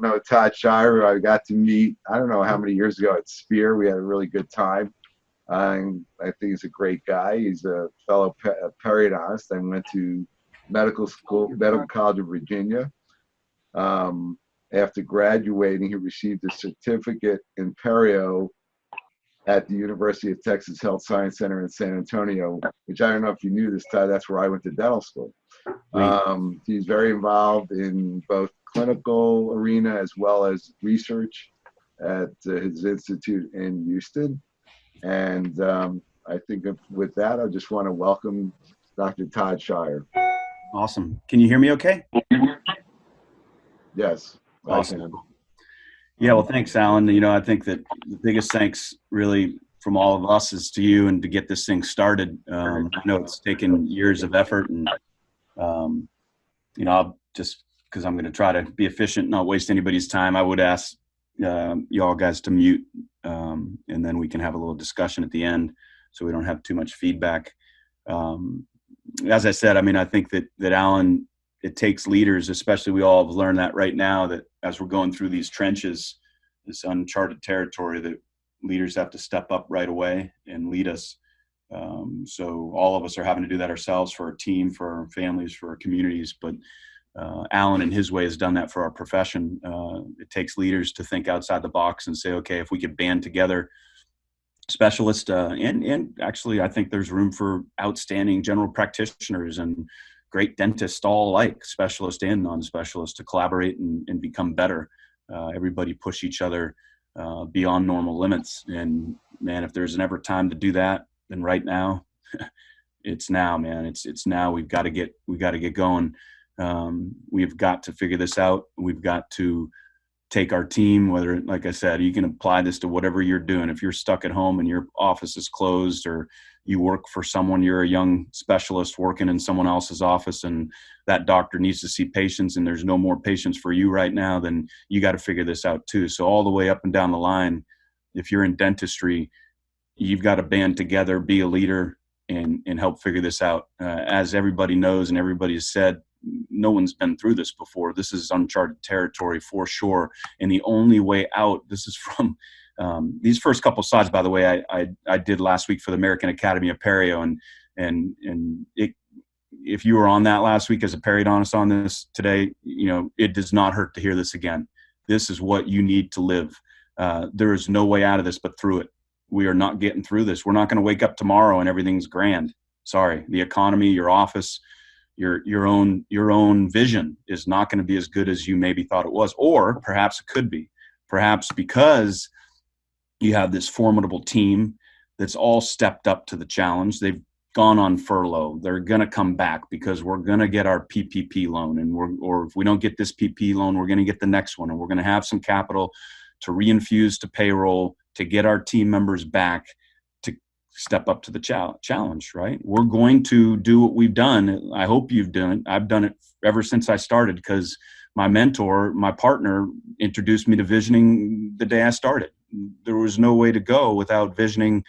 know Todd Scheyer, who I got to meet, I don't know how many years ago at Spear. We had a really good time. I think he's a great guy. He's a fellow periodontist. I went to medical school, Medical College of Virginia. After graduating, he received a certificate in perio at the University of Texas Health Science Center in San Antonio, which I don't know if you knew this, Todd, that's where I went to dental school. He's very involved in both clinical arena as well as research at his institute in Houston. And I think with that, I just want to welcome Dr. Todd Scheyer. Awesome. Can you hear me okay? Yes. Awesome. Yeah, well, thanks, Alan. I think that the biggest thanks really from all of us is to you and to get this thing started. I know it's taken years of effort and, I'll just, because I'm going to try to be efficient, not waste anybody's time, I would ask you all guys to mute, and then we can have a little discussion at the end so we don't have too much feedback. As I said, I think that Alan, it takes leaders, especially we all have learned that right now, that as we're going through these trenches, this uncharted territory, that leaders have to step up right away and lead us. So all of us are having to do that ourselves, for our team, for our families, for our communities. But Alan, in his way, has done that for our profession. It takes leaders to think outside the box and say, okay, if we could band together specialists, and actually I think there's room for outstanding general practitioners and great dentists, all alike, specialists and non-specialists, to collaborate and become better. Everybody push each other beyond normal limits. And man, if there's ever time to do that, then right now, it's now, man. It's now. We've got to get going. We've got to figure this out. We've got to take our team, whether, like I said, you can apply this to whatever you're doing. If you're stuck at home and your office is closed, or you work for someone, you're a young specialist working in someone else's office, and that doctor needs to see patients and there's no more patients for you right now, then you got to figure this out too. So all the way up and down the line, if you're in dentistry, you've got to band together, be a leader, and help figure this out. As everybody knows and everybody has said, no one's been through this before. This is uncharted territory for sure. And the only way out, this is from these first couple slides, by the way, I did last week for the American Academy of Perio. And if you were on that last week as a periodontist on this today, it does not hurt to hear this again. This is what you need to live. There is no way out of this but through it. We are not getting through this. We're not going to wake up tomorrow and everything's grand. Sorry. The economy, your office, your own vision is not going to be as good as you maybe thought it was, or perhaps it could be. Perhaps because you have this formidable team that's all stepped up to the challenge. They've gone on furlough. They're going to come back because we're going to get our PPP loan, or if we don't get this PP loan, we're going to get the next one, and we're going to have some capital to reinfuse to payroll to get our team members back to step up to the challenge, right? We're going to do what we've done. I hope you've done it. I've done it ever since I started, because my mentor, my partner, introduced me to visioning the day I started. There was no way to go without visioning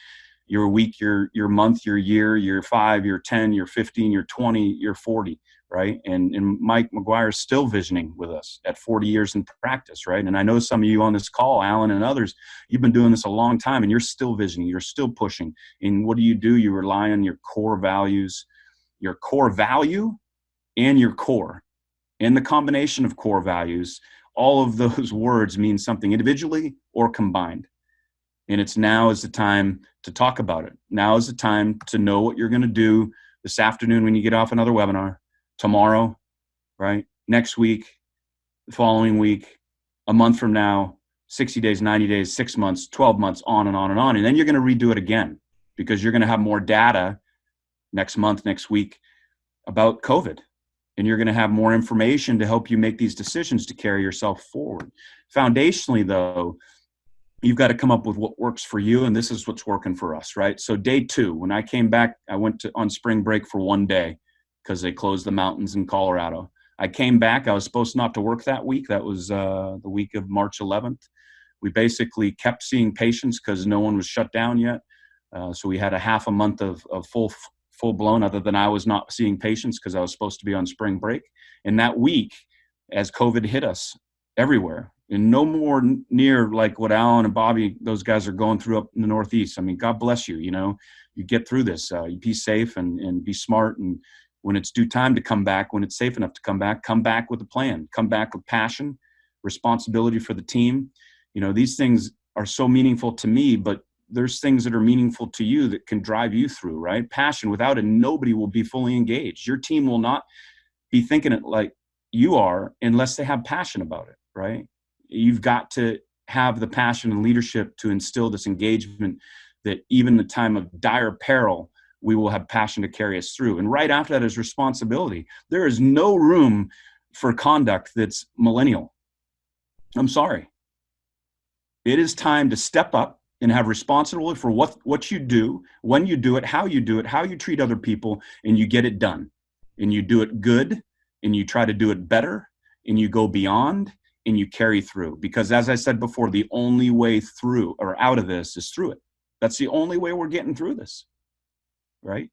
your week, your month, your year, your 5, your 10, your 15, your 20, your 40, right? And Mike McGuire is still visioning with us at 40 years in practice, right? And I know some of you on this call, Alan and others, you've been doing this a long time and you're still visioning, you're still pushing. And what do? You rely on your core values, your core value and your core. And the combination of core values, all of those words mean something individually or combined. And it's now is the time to talk about it. Now is the time to know what you're going to do this afternoon when you get off another webinar, tomorrow, right? Next week, the following week, a month from now, 60 days, 90 days, 6 months, 12 months, on and on and on. And then you're going to redo it again, because you're going to have more data next month, next week about COVID. And you're going to have more information to help you make these decisions to carry yourself forward. Foundationally, though, you've got to come up with what works for you, and this is what's working for us, right? So day 2, when I came back, I went on spring break for one day because they closed the mountains in Colorado. I came back. I was supposed not to work that week. That was the week of March 11th. We basically kept seeing patients because no one was shut down yet. So we had a half a month of full blown, other than I was not seeing patients because I was supposed to be on spring break. And that week, as COVID hit us everywhere, and no more near like what Alan and Bobby, those guys are going through up in the Northeast. I mean, God bless you, you get through this, you be safe and be smart. And when it's due time to come back, when it's safe enough to come back with a plan, come back with passion, responsibility for the team. These things are so meaningful to me, but there's things that are meaningful to you that can drive you through, right? Passion, without it, nobody will be fully engaged. Your team will not be thinking it like you are unless they have passion about it, right? You've got to have the passion and leadership to instill this engagement that even in the time of dire peril, we will have passion to carry us through. And right after that is responsibility. There is no room for conduct that's millennial. I'm sorry. It is time to step up and have responsibility for what you do, when you do it, how you treat other people, and you get it done. And you do it good, and you try to do it better, and you go beyond, and you carry through. Because as I said before, the only way through or out of this is through it. That's the only way we're getting through this, right?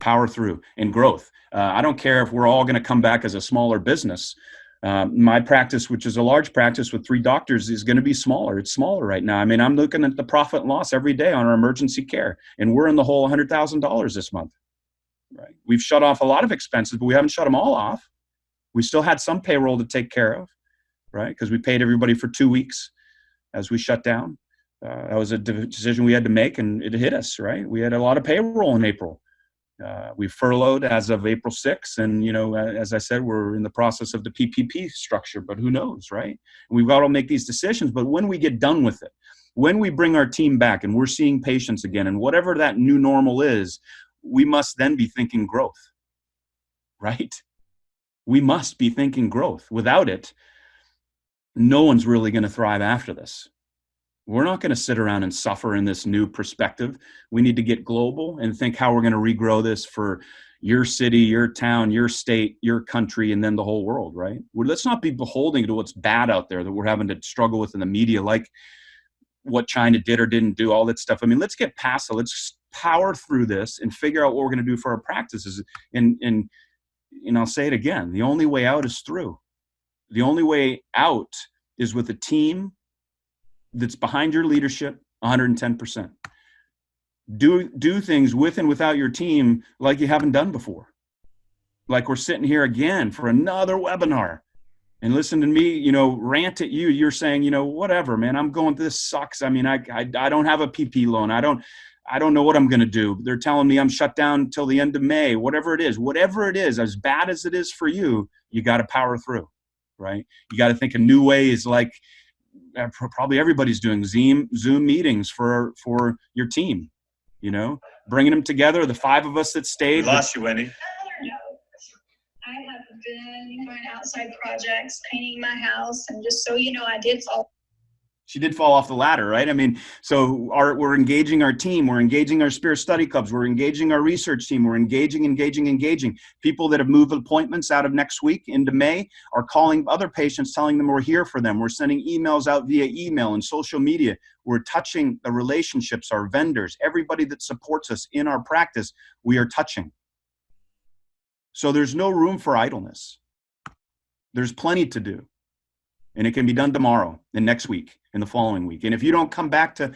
Power through and growth. I don't care if we're all going to come back as a smaller business. My practice, which is a large practice with 3 doctors, is going to be smaller. It's smaller right now. I mean, I'm looking at the profit and loss every day on our emergency care, and we're in the hole $100,000 this month. Right? We've shut off a lot of expenses, but we haven't shut them all off. We still had some payroll to take care of, right? Because we paid everybody for 2 weeks as we shut down. That was a decision we had to make, and it hit us, right? We had a lot of payroll in April. We furloughed as of April 6th. And, as I said, we're in the process of the PPP structure, but who knows, right? And we've got to make these decisions. But when we get done with it, when we bring our team back and we're seeing patients again, and whatever that new normal is, we must then be thinking growth, right? We must be thinking growth. Without it, no one's really going to thrive after this. We're not going to sit around and suffer in this new perspective. We need to get global and think how we're going to regrow this for your city, your town, your state, your country, and then the whole world, right? Let's not be beholden to what's bad out there that we're having to struggle with in the media, like what China did or didn't do, all that stuff. I mean, let's get past it. Let's power through this and figure out what we're going to do for our practices. And I'll say it again, the only way out is through. The only way out is with a team that's behind your leadership 110%. Do things with and without your team like you haven't done before. Like we're sitting here again for another webinar and listen to me, rant at you. You're saying, whatever, man, I'm going, this sucks. I mean, I don't have a PP loan. I don't know what I'm going to do. They're telling me I'm shut down until the end of May, whatever it is, as bad as it is for you, you got to power through, right? You got to think of new ways, like probably everybody's doing Zoom meetings for your team, bringing them together. The 5 of us that stayed. We lost you, Wendy. I have been doing outside projects, painting my house, and just so you know, I did fall. She did fall off the ladder, right? I mean, so we're engaging our team, we're engaging our Spirit Study Clubs, we're engaging our research team, we're engaging. People that have moved appointments out of next week into May are calling other patients, telling them we're here for them. We're sending emails out via email and social media. We're touching the relationships, our vendors, everybody that supports us in our practice, we are touching. So there's no room for idleness. There's plenty to do. And it can be done tomorrow and next week and the following week. And if you don't come back to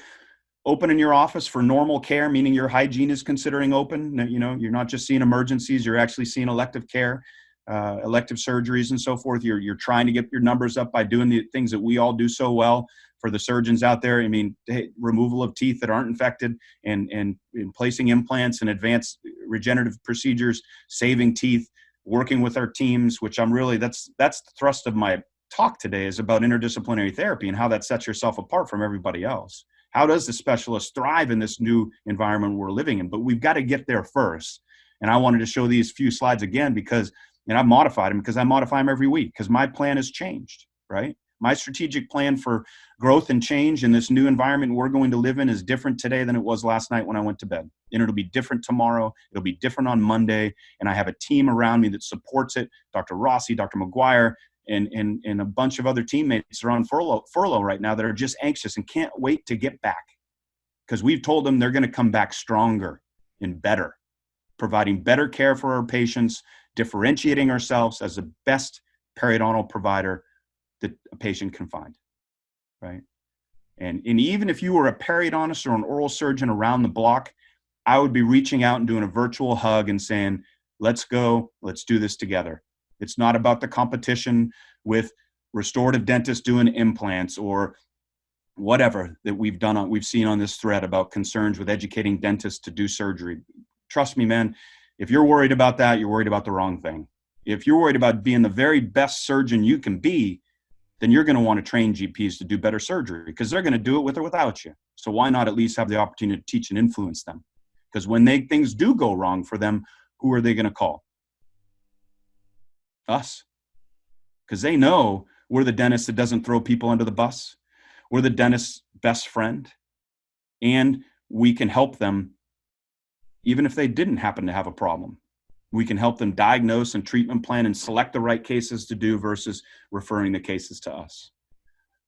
opening your office for normal care, meaning your hygiene is considering open, you're not just seeing emergencies, you're actually seeing elective care, elective surgeries and so forth. You're trying to get your numbers up by doing the things that we all do so well for the surgeons out there. I mean, removal of teeth that aren't infected and placing implants and advanced regenerative procedures, saving teeth, working with our teams, which that's the thrust of my talk today, is about interdisciplinary therapy and how that sets yourself apart from everybody else. How does the specialist thrive in this new environment we're living in? But we've got to get there first. And I wanted to show these few slides again because, and I've modified them because I modify them every week because my plan has changed, right? My strategic plan for growth and change in this new environment we're going to live in is different today than it was last night when I went to bed. And it'll be different tomorrow. It'll be different on Monday. And I have a team around me that supports it. Dr. Rossi, Dr. McGuire, and a bunch of other teammates are on furlough right now that are just anxious and can't wait to get back because we've told them they're going to come back stronger and better, providing better care for our patients, differentiating ourselves as the best periodontal provider that a patient can find, right? And even if you were a periodontist or an oral surgeon around the block, I would be reaching out and doing a virtual hug and saying, let's go, let's do this together. It's not about the competition with restorative dentists doing implants or whatever that we've seen on this thread about concerns with educating dentists to do surgery. Trust me, man, if you're worried about that, you're worried about the wrong thing. If you're worried about being the very best surgeon you can be, then you're going to want to train GPs to do better surgery because they're going to do it with or without you. So why not at least have the opportunity to teach and influence them? Because when things do go wrong for them, who are they going to call? Us. Because they know we're the dentist that doesn't throw people under the bus. We're the dentist's best friend. And we can help them even if they didn't happen to have a problem. We can help them diagnose and treatment plan and select the right cases to do versus referring the cases to us.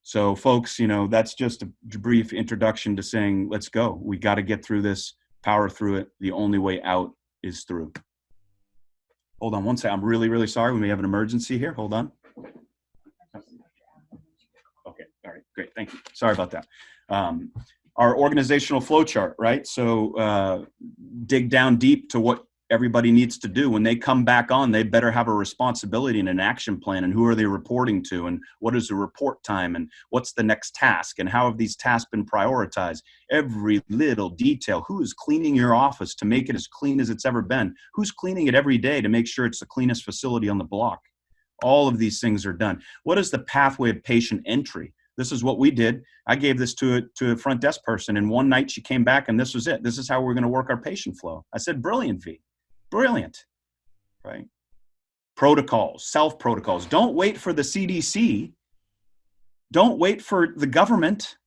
So folks, that's just a brief introduction to saying, let's go. We got to get through this, power through it. The only way out is through. Hold on one second. I'm really, really sorry. We may have an emergency here. Hold on. Okay. All right. Great. Thank you. Sorry about that. Our organizational flow chart, right? So dig down deep to what everybody needs to do. When they come back on, they better have a responsibility and an action plan, and who are they reporting to, and what is the report time, and what's the next task, and how have these tasks been prioritized? Every little detail. Who is cleaning your office to make it as clean as it's ever been? Who's cleaning it every day to make sure it's the cleanest facility on the block? All of these things are done. What is the pathway of patient entry? This is what we did. I gave this to a front desk person, and one night she came back and this was it. This is how we're going to work our patient flow. I said, brilliant, V. Brilliant, right? Protocols, self-protocols. Don't wait for the CDC. Don't wait for the government.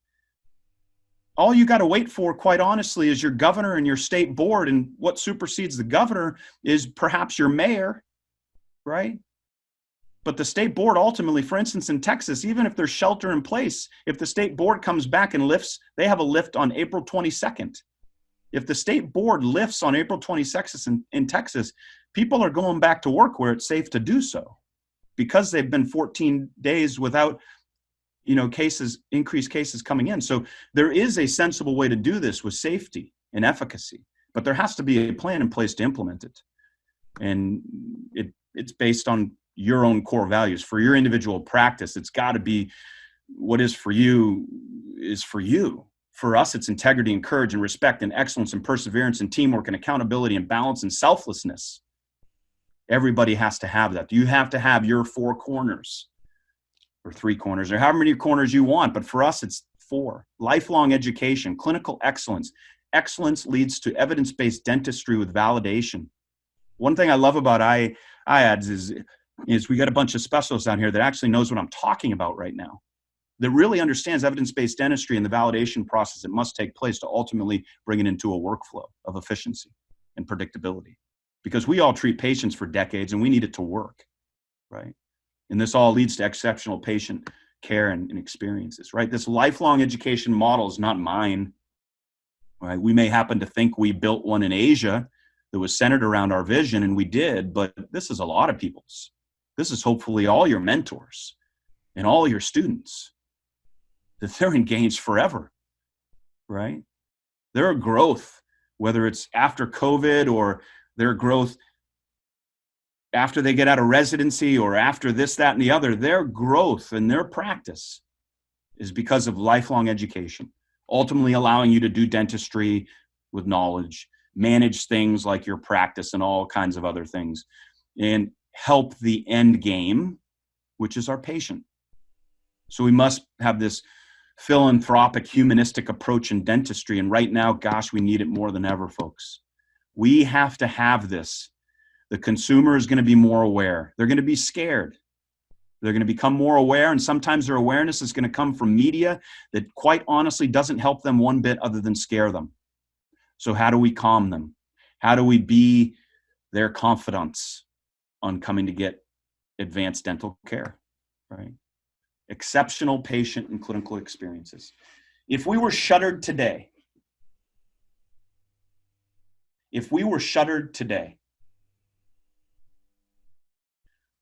All you got to wait for, quite honestly, is your governor and your state board. And what supersedes the governor is perhaps your mayor, right? But the state board ultimately, for instance, in Texas, even if there's shelter in place, if the state board comes back and lifts, they have a lift on April 22nd. If the state board lifts on April 22nd in Texas, people are going back to work where it's safe to do so because they've been 14 days without, increased cases coming in. So there is a sensible way to do this with safety and efficacy, but there has to be a plan in place to implement it. And it's based on your own core values. For your individual practice, it's got to be what is for you is for you. For us, it's integrity and courage and respect and excellence and perseverance and teamwork and accountability and balance and selflessness. Everybody has to have that. You have to have your 4 corners or 3 corners or however many corners you want. But for us, it's 4. Lifelong education, clinical excellence. Excellence leads to evidence-based dentistry with validation. One thing I love about IADS is we got a bunch of specialists out here that actually knows what I'm talking about right now, that really understands evidence-based dentistry and the validation process that must take place to ultimately bring it into a workflow of efficiency and predictability. Because we all treat patients for decades and we need it to work, right? And this all leads to exceptional patient care and experiences, right? This lifelong education model is not mine, right? We may happen to think we built one in Asia that was centered around our vision, and we did, but this is a lot of people's. This is hopefully all your mentors and all your students, that they're engaged forever, right? Their growth, whether it's after COVID or their growth after they get out of residency or after this, that, and the other, their growth and their practice is because of lifelong education, ultimately allowing you to do dentistry with knowledge, manage things like your practice and all kinds of other things, and help the end game, which is our patient. So we must have this philanthropic, humanistic approach in dentistry. And right now, gosh, we need it more than ever, folks. We have to have this. The consumer is going to be more aware. They're going to be scared. They're going to become more aware, and sometimes their awareness is going to come from media that quite honestly doesn't help them one bit other than scare them. So how do we calm them? How do we be their confidants on coming to get advanced dental care, right? Exceptional patient and clinical experiences. If we were shuttered today,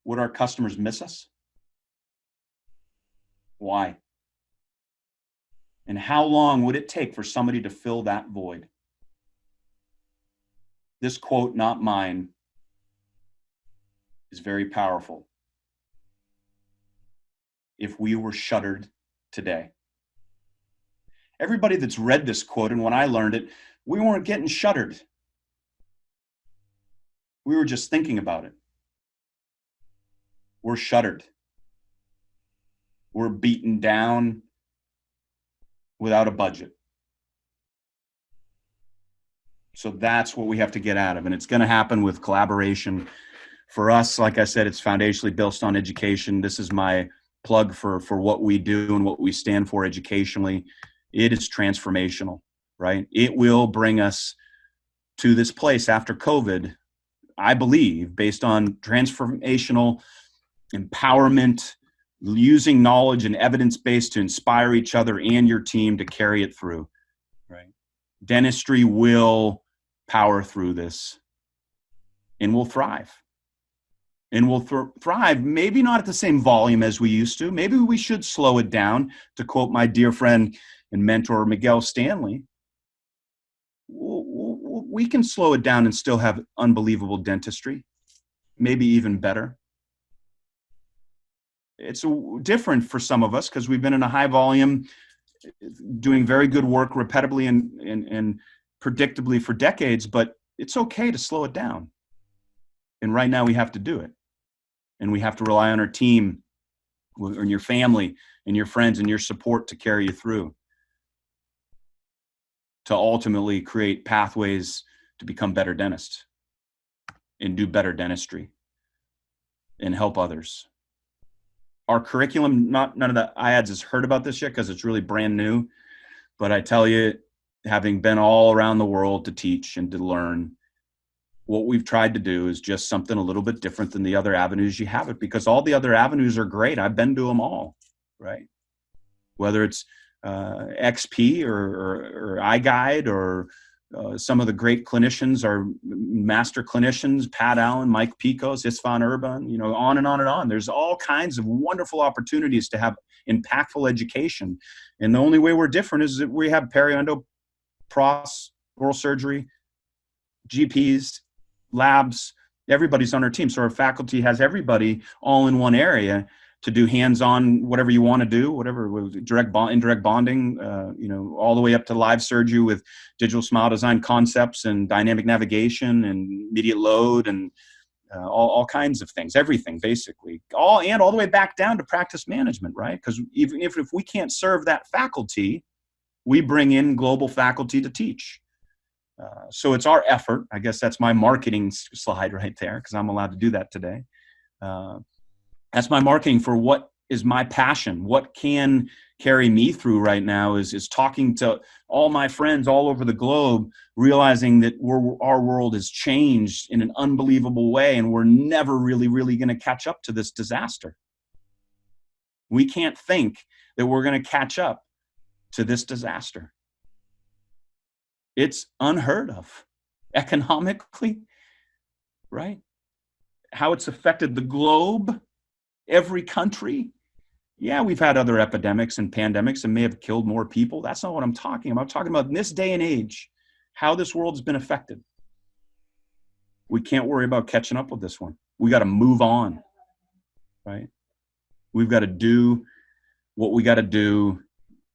would our customers miss us? Why? And how long would it take for somebody to fill that void? This quote, not mine, is very powerful. If we were shuttered today. Everybody that's read this quote, and when I learned it, we weren't getting shuttered. We were just thinking about it. We're shuttered. We're beaten down without a budget. So that's what we have to get out of. And it's going to happen with collaboration. For us, like I said, it's foundationally built on education. This is my plug for what we do and what we stand for educationally. It is transformational, right? It will bring us to this place after COVID, I believe, based on transformational empowerment, using knowledge and evidence-based to inspire each other and your team to carry it through, right? Dentistry will power through this and will thrive. And we'll thrive, maybe not at the same volume as we used to. Maybe we should slow it down, to quote my dear friend and mentor, Miguel Stanley. We can slow it down and still have unbelievable dentistry, maybe even better. It's different for some of us because we've been in a high volume, doing very good work repeatedly and predictably for decades, but it's okay to slow it down. And right now we have to do it. And we have to rely on our team and your family and your friends and your support to carry you through, to ultimately create pathways to become better dentists and do better dentistry and help others. Our curriculum, none of the IADS has heard about this yet because it's really brand new. But I tell you, having been all around the world to teach and to learn, what we've tried to do is just something a little bit different than the other avenues you have it, because all the other avenues are great. I've been to them all, right? Whether it's XP or iGuide or some of the great clinicians are master clinicians, Pat Allen, Mike Picos, Isfan Urban, on and on and on. There's all kinds of wonderful opportunities to have impactful education. And the only way we're different is that we have periodo, pros, oral surgery, GPs, labs, everybody's on our team. So our faculty has everybody all in one area to do hands-on whatever you want to do, whatever, indirect bonding, all the way up to live surgery with digital smile design concepts and dynamic navigation and immediate load and all kinds of things, everything basically, all the way back down to practice management, right? Because even if we can't serve that faculty, we bring in global faculty to teach. So it's our effort. I guess that's my marketing slide right there, because I'm allowed to do that today. That's my marketing for what is my passion. What can carry me through right now is talking to all my friends all over the globe, realizing that our world has changed in an unbelievable way, and we're never really going to catch up to this disaster. We can't think that we're going to catch up to this disaster. It's unheard of economically, right? How it's affected the globe, every country. Yeah, we've had other epidemics and pandemics and may have killed more people. That's not what I'm talking about. I'm talking about in this day and age, how this world's been affected. We can't worry about catching up with this one. We got to move on, right? We've got to do what we got to do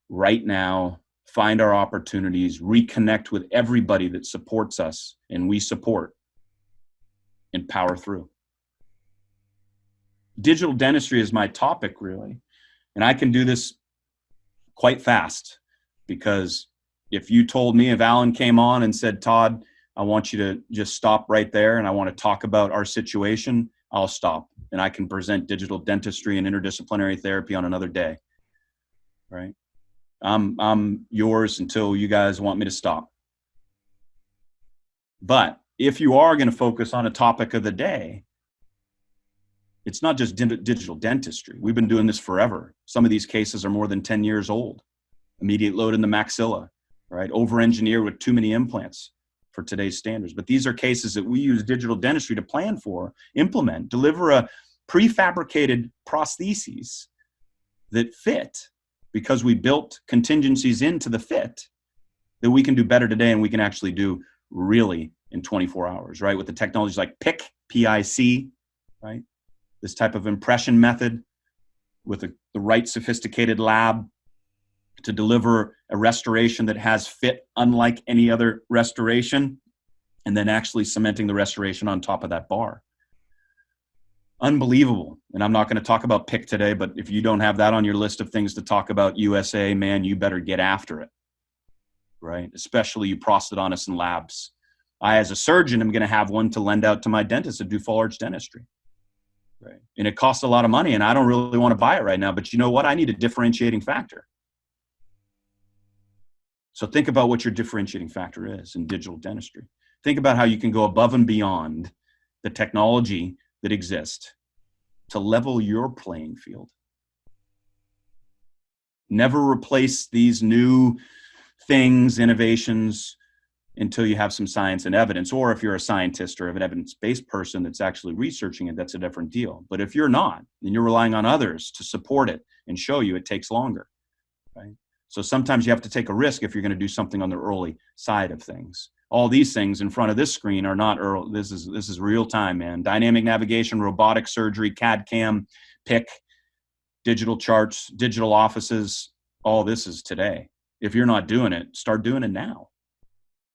right now. Find our opportunities, reconnect with everybody that supports us and we support, and power through. Digital dentistry is my topic, really. And I can do this quite fast, because if Alan came on and said, Todd, I want you to just stop right there and I want to talk about our situation, I'll stop. And I can present digital dentistry and interdisciplinary therapy on another day, right? I'm yours until you guys want me to stop. But if you are going to focus on a topic of the day, it's not just digital dentistry. We've been doing this forever. Some of these cases are more than 10 years old. Immediate load in the maxilla, right? Over-engineered with too many implants for today's standards. But these are cases that we use digital dentistry to plan for, implement, deliver a prefabricated prosthesis that fit, because we built contingencies into the fit, that we can do better today and we can actually do really in 24 hours, right? With the technologies like PIC, P-I-C, right? This type of impression method with the right sophisticated lab to deliver a restoration that has fit unlike any other restoration, and then actually cementing the restoration on top of that bar. Unbelievable. And I'm not going to talk about PIC today, but if you don't have that on your list of things to talk about, USA, man, you better get after it, right? Especially you prosthodontists and labs. I, as a surgeon, am going to have one to lend out to my dentist to do full arch dentistry, right? And it costs a lot of money, and I don't really want to buy it right now, but you know what? I need a differentiating factor. So think about what your differentiating factor is in digital dentistry. Think about how you can go above and beyond the technology that exists to level your playing field. Never replace these new things, innovations, until you have some science and evidence. Or if you're a scientist or an evidence-based person that's actually researching it, that's a different deal. But if you're not, and you're relying on others to support it and show you, it takes longer, right? So sometimes you have to take a risk if you're going to do something on the early side of things. All these things in front of this screen are not early. This is real time, man. Dynamic navigation, robotic surgery, CAD CAM, PIC, digital charts, digital offices. All this is today. If you're not doing it, start doing it now.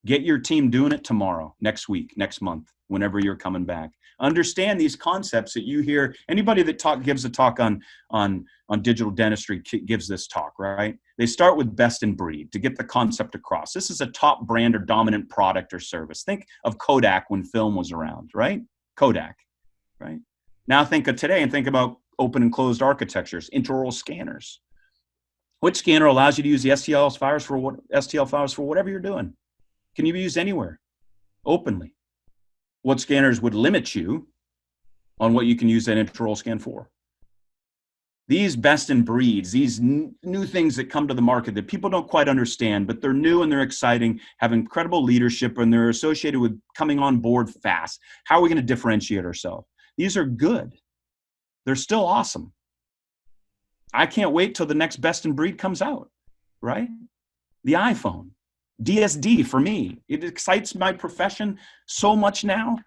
Get your team doing it tomorrow, next week, next month, whenever you're coming back. Understand these concepts that you hear. Anybody that gives a talk on digital dentistry gives this talk, right? They start with best in breed to get the concept across. This is a top brand or dominant product or service. Think of Kodak when film was around, right? Kodak, right? Now think of today and think about open and closed architectures, intraoral scanners. Which scanner allows you to use the STL files for whatever you're doing? Can you be used anywhere, openly? What scanners would limit you on what you can use that intraoral scan for? These best in breeds, these new things that come to the market that people don't quite understand, but they're new and they're exciting, have incredible leadership, and they're associated with coming on board fast. How are we going to differentiate ourselves? These are good. They're still awesome. I can't wait till the next best in breed comes out, right? The iPhone. DSD for me, it excites my profession so much now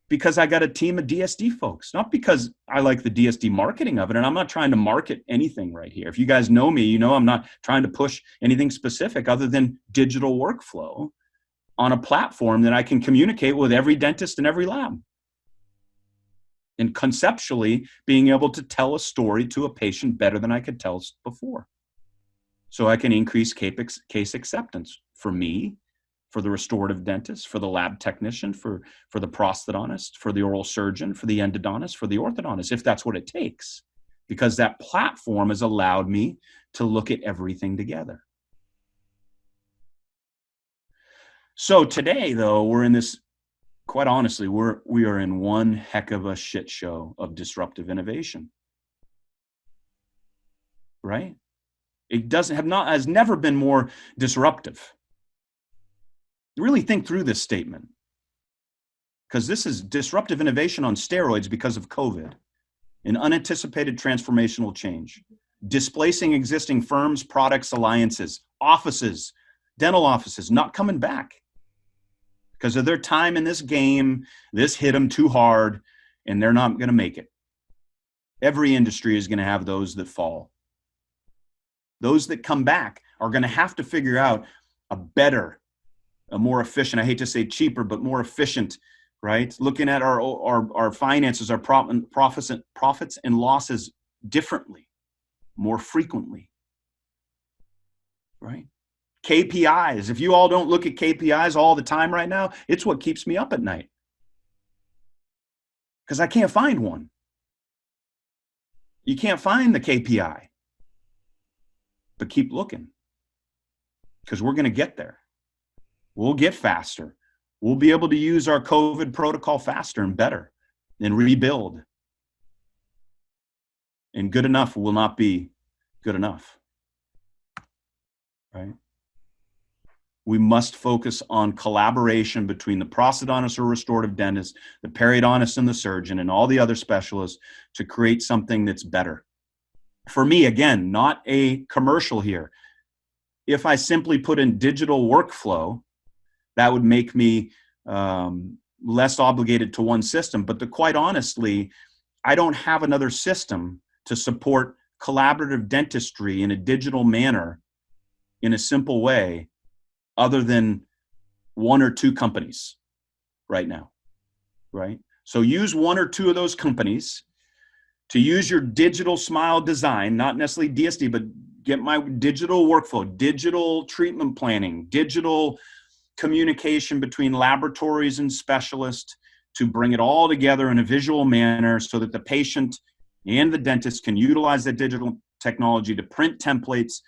because I got a team of DSD folks, not because I like the DSD marketing of it. And I'm not trying to market anything right here. If you guys know me, you know I'm not trying to push anything specific other than digital workflow on a platform that I can communicate with every dentist in every lab. And conceptually being able to tell a story to a patient better than I could tell before. So I can increase case acceptance for me, for the restorative dentist, for the lab technician, for the prosthodontist, for the oral surgeon, for the endodontist, for the orthodontist, if that's what it takes. Because that platform has allowed me to look at everything together. So today, though, we're in this, quite honestly, we are in one heck of a shit show of disruptive innovation. Right? It has never been more disruptive. Really think through this statement, because this is disruptive innovation on steroids because of COVID, an unanticipated transformational change, displacing existing firms, products, alliances, offices, dental offices, not coming back because of their time in this game. This hit them too hard and they're not going to make it. Every industry is going to have those that fall. Those that come back are going to have to figure out a better, a more efficient, I hate to say cheaper, but more efficient, right? Looking at our finances, our profits and losses differently, more frequently, right? KPIs. If you all don't look at KPIs all the time right now, it's what keeps me up at night. Because I can't find one. You can't find the KPI. But keep looking. Because we're going to get there. We'll get faster. We'll be able to use our COVID protocol faster and better and rebuild. And good enough will not be good enough. Right? We must focus on collaboration between the prosthodontist or restorative dentist, the periodontist and the surgeon, and all the other specialists to create something that's better For me, again, not a commercial here. If I simply put in digital workflow, that would make me less obligated to one system. But quite honestly, I don't have another system to support collaborative dentistry in a digital manner in a simple way other than one or two companies right now, right? So use one or two of those companies to use your digital smile design, not necessarily DSD, but get my digital workflow, digital treatment planning, digital communication between laboratories and specialists to bring it all together in a visual manner so that the patient and the dentist can utilize that digital technology to print templates,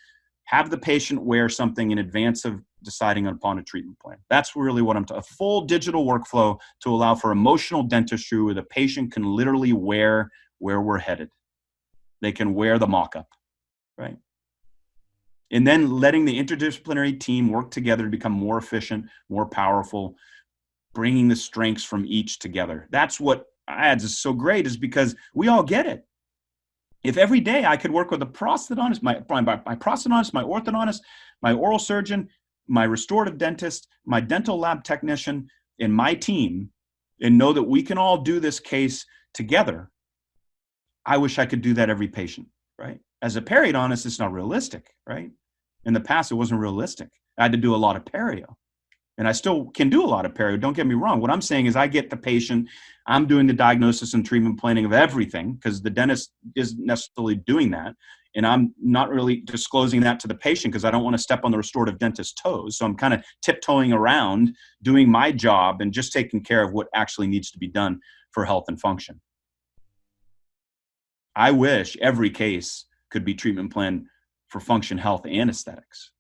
have the patient wear something in advance of deciding upon a treatment plan. That's really what I'm talking, a full digital workflow to allow for emotional dentistry where the patient can literally wear where we're headed. They can wear the mock-up, right? And then letting the interdisciplinary team work together to become more efficient, more powerful, bringing the strengths from each together. That's what IADS is so great, is because we all get it. If every day I could work with a prosthodontist, my prosthodontist, my orthodontist, my oral surgeon, my restorative dentist, my dental lab technician, and my team, and know that we can all do this case together, I wish I could do that every patient, right? As a periodontist, it's not realistic, right? In the past, it wasn't realistic. I had to do a lot of perio. And I still can do a lot of perio, don't get me wrong. What I'm saying is I get the patient, I'm doing the diagnosis and treatment planning of everything because the dentist isn't necessarily doing that. And I'm not really disclosing that to the patient because I don't want to step on the restorative dentist's toes. So I'm kind of tiptoeing around doing my job and just taking care of what actually needs to be done for health and function. I wish every case could be treatment planned for function, health, and aesthetics,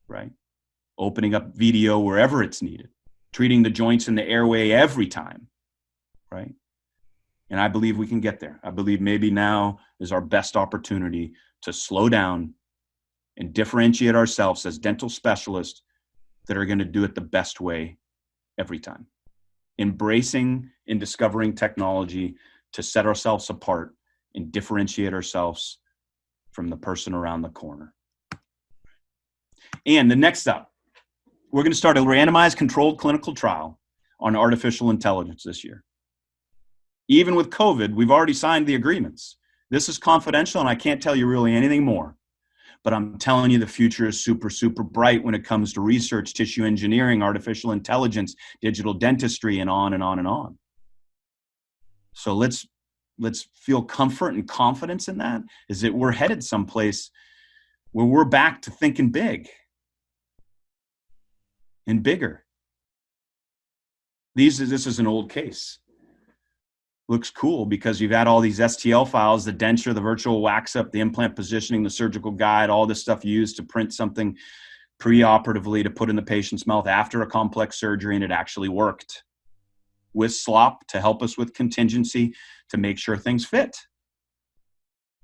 right? Opening up video wherever it's needed, treating the joints in the airway every time, right? And I believe we can get there. I believe maybe now is our best opportunity to slow down and differentiate ourselves as dental specialists that are going to do it the best way every time. Embracing and discovering technology to set ourselves apart and differentiate ourselves from the person around the corner. And the next up, we're going to start a randomized controlled clinical trial on artificial intelligence this year. Even with COVID, we've already signed the agreements. This is confidential and I can't tell you really anything more, but I'm telling you the future is super, super bright when it comes to research, tissue engineering, artificial intelligence, digital dentistry, and on and on and on. So let's feel comfort and confidence in that, is that we're headed someplace where we're back to thinking big and bigger. This is an old case. Looks cool because you've had all these STL files, the denture, the virtual wax up, the implant positioning, the surgical guide, all this stuff used to print something preoperatively to put in the patient's mouth after a complex surgery, and it actually worked with slop to help us with contingency to make sure things fit,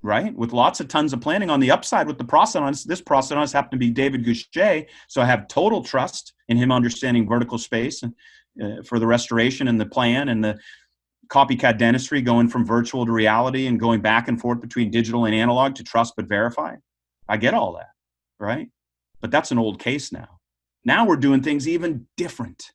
right? With lots of tons of planning on the upside with the prosthodontist. This prosthodontist happened to be David Goucher, so I have total trust in him understanding vertical space and for the restoration and the plan and the copycat dentistry, going from virtual to reality and going back and forth between digital and analog to trust but verify. I get all that, right? But that's an old case now. Now we're doing things even different.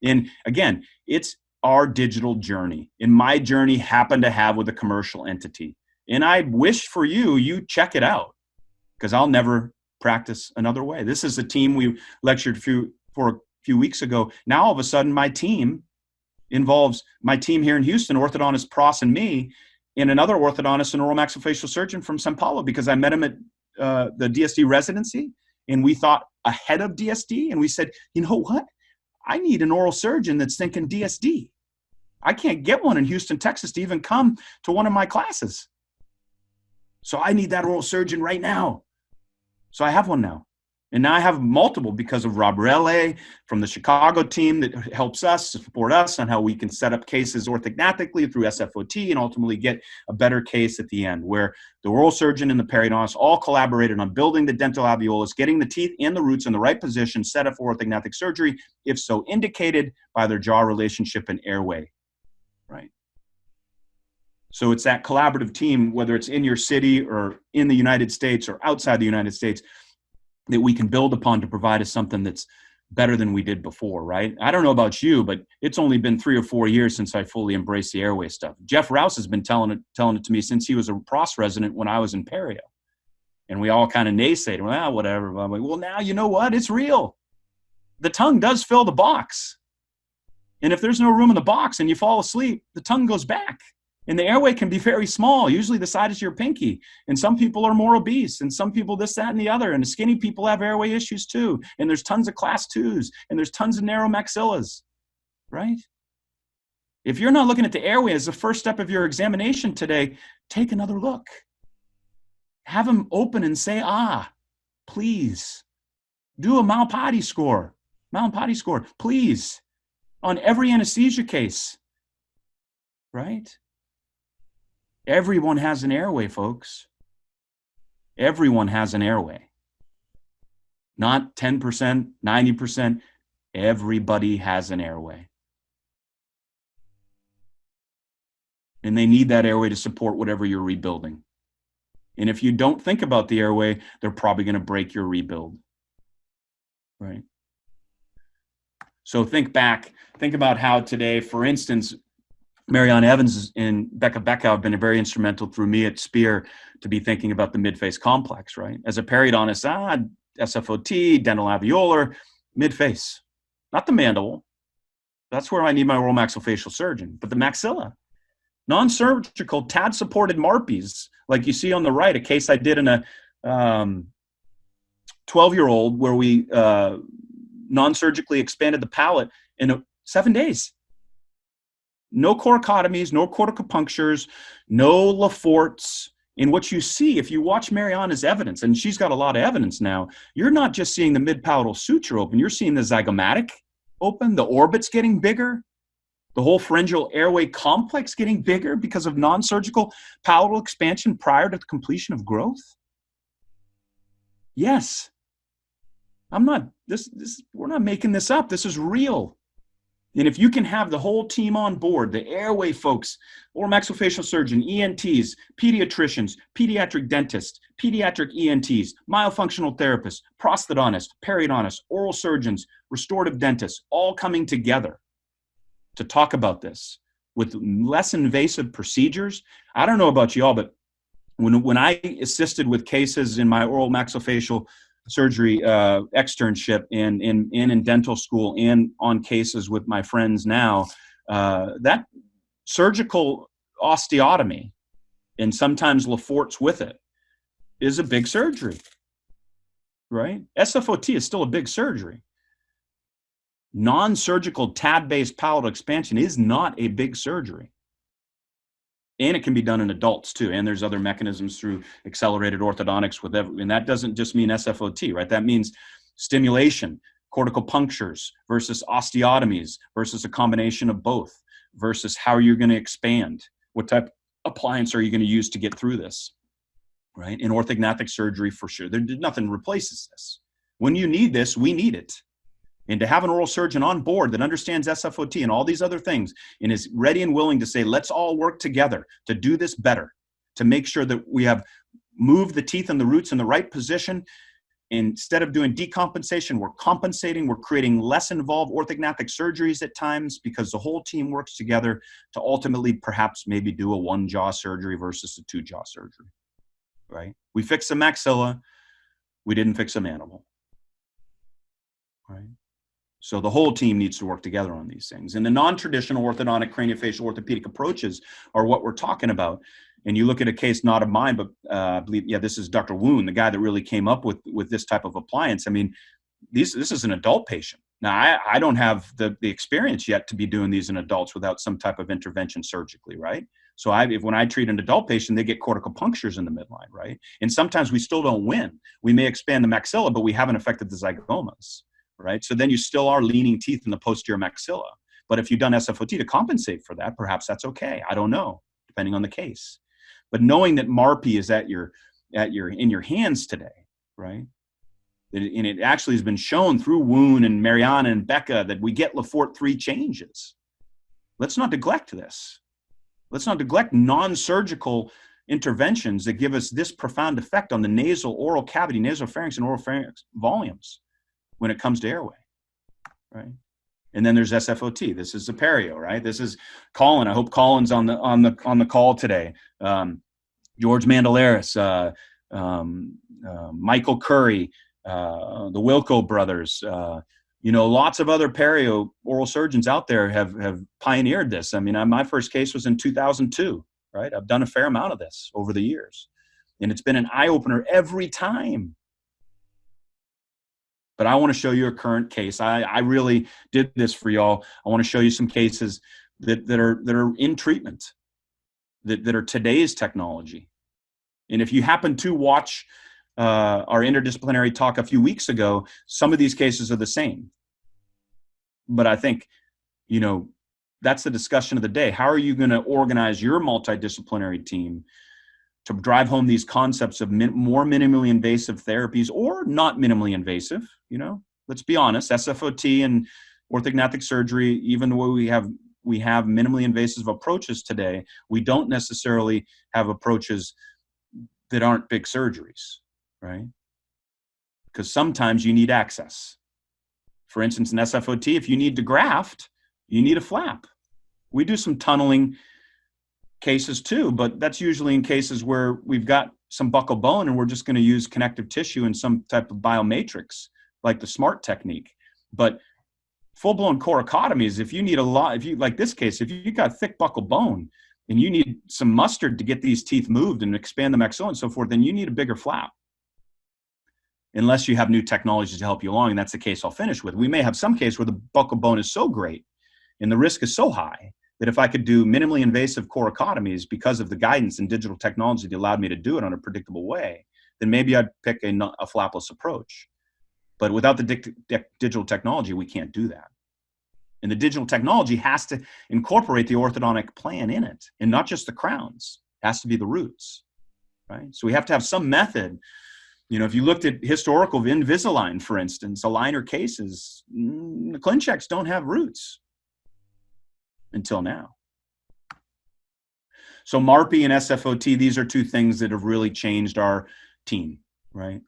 And again, it's our digital journey. And my journey happened to have with a commercial entity. And I wish for you check it out, because I'll never practice another way. This is a team we lectured for a few weeks ago. Now all of a sudden my team involves my team here in Houston, orthodontist Pros and me, and another orthodontist and oral maxillofacial surgeon from Sao Paulo, because I met him at the DSD residency, and we thought ahead of DSD, and we said, you know what? I need an oral surgeon that's thinking DSD. I can't get one in Houston, Texas to even come to one of my classes. So I need that oral surgeon right now. So I have one now. And now I have multiple because of Rob Rele from the Chicago team that helps us support us on how we can set up cases orthognatically through SFOT and ultimately get a better case at the end, where the oral surgeon and the periodontist all collaborated on building the dental alveolus, getting the teeth and the roots in the right position, set up for orthognathic surgery, if so indicated by their jaw relationship and airway, right? So it's that collaborative team, whether it's in your city or in the United States or outside the United States, that we can build upon to provide us something that's better than we did before, right? I don't know about you, but it's only been 3 or 4 years since I fully embraced the airway stuff. Jeff Rouse has been telling it to me since he was a PROS resident when I was in Perio. And we all kind of naysayed, well, whatever. I'm like, well, now you know what? It's real. The tongue does fill the box. And if there's no room in the box and you fall asleep, the tongue goes back. And the airway can be very small, usually the size of your pinky. And some people are more obese, and some people this, that, and the other. And the skinny people have airway issues too. And there's tons of class 2s, and there's tons of narrow maxillas, right? If you're not looking at the airway as the first step of your examination today, take another look. Have them open and say, please. Do a Malpati score, please, on every anesthesia case, right? Everyone has an airway, folks. Everyone has an airway. Not 10%, 90%. Everybody has an airway. And they need that airway to support whatever you're rebuilding. And if you don't think about the airway, they're probably going to break your rebuild, right? So think about how today, for instance, Marianne Evans and Becca have been very instrumental through me at Spear to be thinking about the midface complex, right? As a periodontist, SFOT, dental alveolar, midface, not the mandible. That's where I need my oral maxillofacial surgeon, but the maxilla. Non-surgical TAD-supported MARPIs, like you see on the right, a case I did in a 12-year-old where we non-surgically expanded the palate in 7 days. No coracotomies, no corticopunctures, no Laforts. And what you see, if you watch Mariana's evidence, and she's got a lot of evidence now, you're not just seeing the mid-palatal suture open, you're seeing the zygomatic open, the orbits getting bigger, the whole pharyngeal airway complex getting bigger because of non-surgical palatal expansion prior to the completion of growth. Yes. We're not making this up. This is real. And if you can have the whole team on board, the airway folks, oral maxillofacial surgeon, ENTs, pediatricians, pediatric dentists, pediatric ENTs, myofunctional therapists, prosthodontists, periodontists, oral surgeons, restorative dentists, all coming together to talk about this with less invasive procedures. I don't know about y'all, but when I assisted with cases in my oral maxillofacial surgery externship in dental school and on cases with my friends now, that surgical osteotomy and sometimes Lafort's with it is a big surgery, right? SFOT is still a big surgery. Non-surgical TAD-based palatal expansion is not a big surgery. And it can be done in adults too. And there's other mechanisms through accelerated orthodontics and that doesn't just mean SFOT, right? That means stimulation, cortical punctures versus osteotomies versus a combination of both versus how you're going to expand. What type of appliance are you going to use to get through this, right? In orthognathic surgery, for sure. Nothing replaces this. When you need this, we need it. And to have an oral surgeon on board that understands SFOT and all these other things and is ready and willing to say, let's all work together to do this better, to make sure that we have moved the teeth and the roots in the right position. Instead of doing decompensation, we're compensating, we're creating less involved orthognathic surgeries at times because the whole team works together to ultimately perhaps maybe do a 1-jaw surgery versus a 2-jaw surgery, right? We fixed the maxilla, we didn't fix a mandible, right? So the whole team needs to work together on these things. And the non-traditional orthodontic craniofacial orthopedic approaches are what we're talking about. And you look at a case not of mine, but I believe, this is Dr. Woon, the guy that really came up with this type of appliance. I mean, this is an adult patient. Now, I don't have the experience yet to be doing these in adults without some type of intervention surgically, right? So when I treat an adult patient, they get cortical punctures in the midline, right? And sometimes we still don't win. We may expand the maxilla, but we haven't affected the zygomas. Right? So then you still are leaning teeth in the posterior maxilla. But if you've done SFOT to compensate for that, perhaps that's okay. I don't know, depending on the case. But knowing that MARPI is in your hands today, right? And it actually has been shown through Woon and Mariana and Becca that we get Lafort 3 changes. Let's not neglect this. Let's not neglect non-surgical interventions that give us this profound effect on the nasal, oral cavity, nasopharynx, and oropharynx volumes when it comes to airway, right? And then there's SFOT. This is the perio, right? This is Colin. I hope Colin's on the call today. George Mandelaris, Michael Curry, the Wilco brothers. Lots of other perio oral surgeons out there have pioneered this. I mean, my first case was in 2002, right? I've done a fair amount of this over the years, and it's been an eye-opener every time. But I want to show you a current case. I really did this for y'all. I want to show you some cases that are in treatment, that are today's technology. And if you happen to watch our interdisciplinary talk a few weeks ago, some of these cases are the same. But I think, that's the discussion of the day. How are you going to organize your multidisciplinary team to drive home these concepts of more minimally invasive therapies or not minimally invasive? Let's be honest, SFOT and orthognathic surgery, even though we have minimally invasive approaches today, we don't necessarily have approaches that aren't big surgeries, right? Because sometimes you need access. For instance, in SFOT, if you need to graft, you need a flap. We do some tunneling cases too, but that's usually in cases where we've got some buccal bone and we're just going to use connective tissue and some type of biomatrix, like the SMART technique. But full-blown coracotomies, if you like this case, if you got thick buccal bone and you need some mustard to get these teeth moved and expand the maxilla and so forth, then you need a bigger flap. Unless you have new technologies to help you along, and that's the case I'll finish with. We may have some case where the buccal bone is so great and the risk is so high that if I could do minimally invasive coracotomies because of the guidance and digital technology that allowed me to do it on a predictable way, then maybe I'd pick a flapless approach. But without the digital technology, we can't do that. And the digital technology has to incorporate the orthodontic plan in it, and not just the crowns. It has to be the roots, right? So we have to have some method. If you looked at historical Invisalign, for instance, aligner cases, the ClinChecks don't have roots until now. So MARPI and SFOT, these are two things that have really changed our team, right?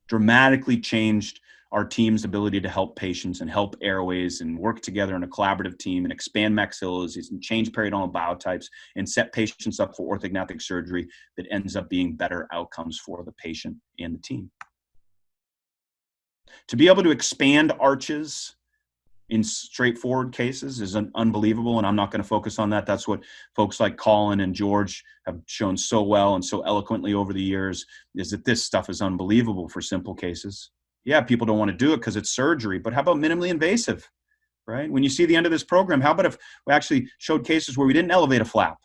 Dramatically changed our team's ability to help patients and help airways and work together in a collaborative team and expand maxillas and change periodontal biotypes and set patients up for orthognathic surgery that ends up being better outcomes for the patient and the team. To be able to expand arches in straightforward cases is unbelievable, and I'm not going to focus on that. That's what folks like Colin and George have shown so well and so eloquently over the years, is that this stuff is unbelievable for simple cases. Yeah, people don't want to do it because it's surgery, but how about minimally invasive, right? When you see the end of this program, how about if we actually showed cases where we didn't elevate a flap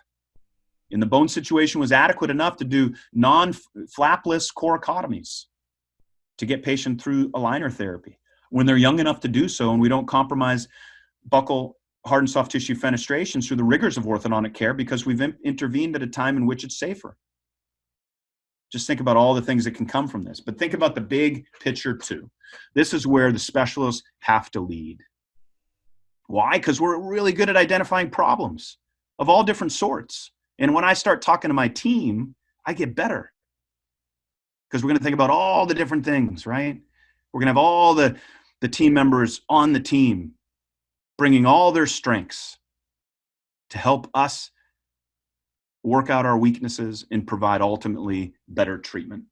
and the bone situation was adequate enough to do non-flapless coracotomies to get patient through aligner therapy when they're young enough to do so, and we don't compromise buccal hard and soft tissue fenestrations through the rigors of orthodontic care because we've intervened at a time in which it's safer. Just think about all the things that can come from this. But think about the big picture too. This is where the specialists have to lead. Why? Because we're really good at identifying problems of all different sorts. And when I start talking to my team, I get better. Because we're going to think about all the different things, right? We're going to have all the team members on the team bringing all their strengths to help us work out our weaknesses and provide ultimately better treatment.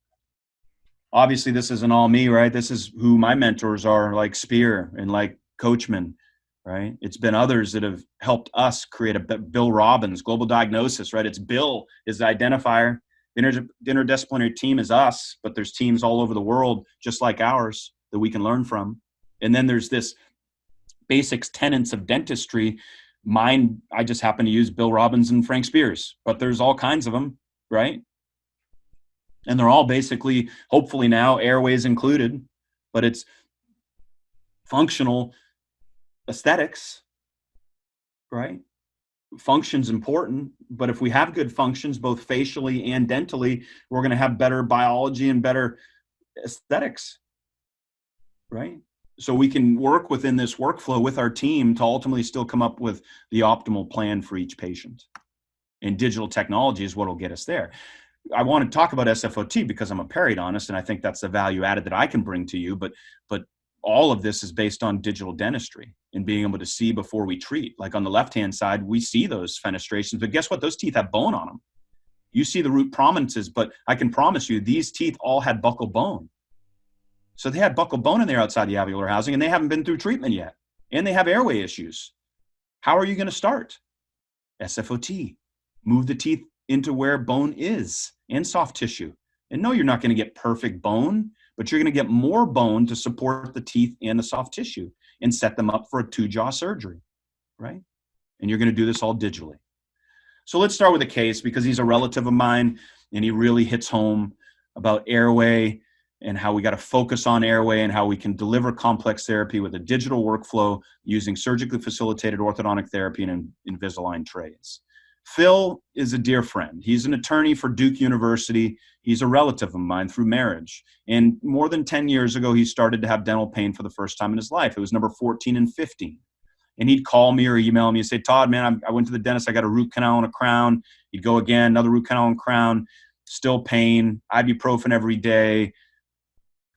Obviously, this isn't all me, right? This is who my mentors are, like Spear and like Coachman, right? It's been others that have helped us create Bill Robbins, Global Diagnosis, right? It's Bill is the identifier. The interdisciplinary team is us, but there's teams all over the world just like ours that we can learn from. And then there's this basics tenets of dentistry. Mine, I just happen to use Bill Robbins and Frank Spears, but there's all kinds of them, right? And they're all basically, hopefully now, airways included, but it's functional aesthetics, right? Function's important, but if we have good functions, both facially and dentally, we're going to have better biology and better aesthetics, right? So we can work within this workflow with our team to ultimately still come up with the optimal plan for each patient. And digital technology is what will get us there. I want to talk about SFOT because I'm a periodontist, and I think that's the value added that I can bring to you. But all of this is based on digital dentistry and being able to see before we treat. Like on the left-hand side, we see those fenestrations, but guess what? Those teeth have bone on them. You see the root prominences, but I can promise you these teeth all had buccal bone. So they had buccal bone in there outside the alveolar housing, and they haven't been through treatment yet. And they have airway issues. How are you going to start? SFOT. Move the teeth into where bone is and soft tissue. And no, you're not going to get perfect bone, but you're going to get more bone to support the teeth and the soft tissue and set them up for a 2-jaw surgery, right? And you're going to do this all digitally. So let's start with a case because he's a relative of mine and he really hits home about airway and how we got to focus on airway and how we can deliver complex therapy with a digital workflow using surgically facilitated orthodontic therapy and Invisalign trays. Phil is a dear friend. He's an attorney for Duke University. He's a relative of mine through marriage. And more than 10 years ago, he started to have dental pain for the first time in his life. It was number 14 and 15. And he'd call me or email me and say, Todd, man, I went to the dentist. I got a root canal and a crown. He'd go again, another root canal and crown, still pain, ibuprofen every day,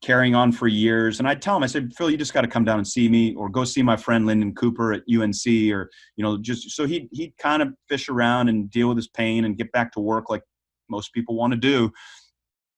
carrying on for years. And I'd tell him, I said, Phil, you just got to come down and see me or go see my friend Lyndon Cooper at UNC or, just so he'd kind of fish around and deal with his pain and get back to work like most people want to do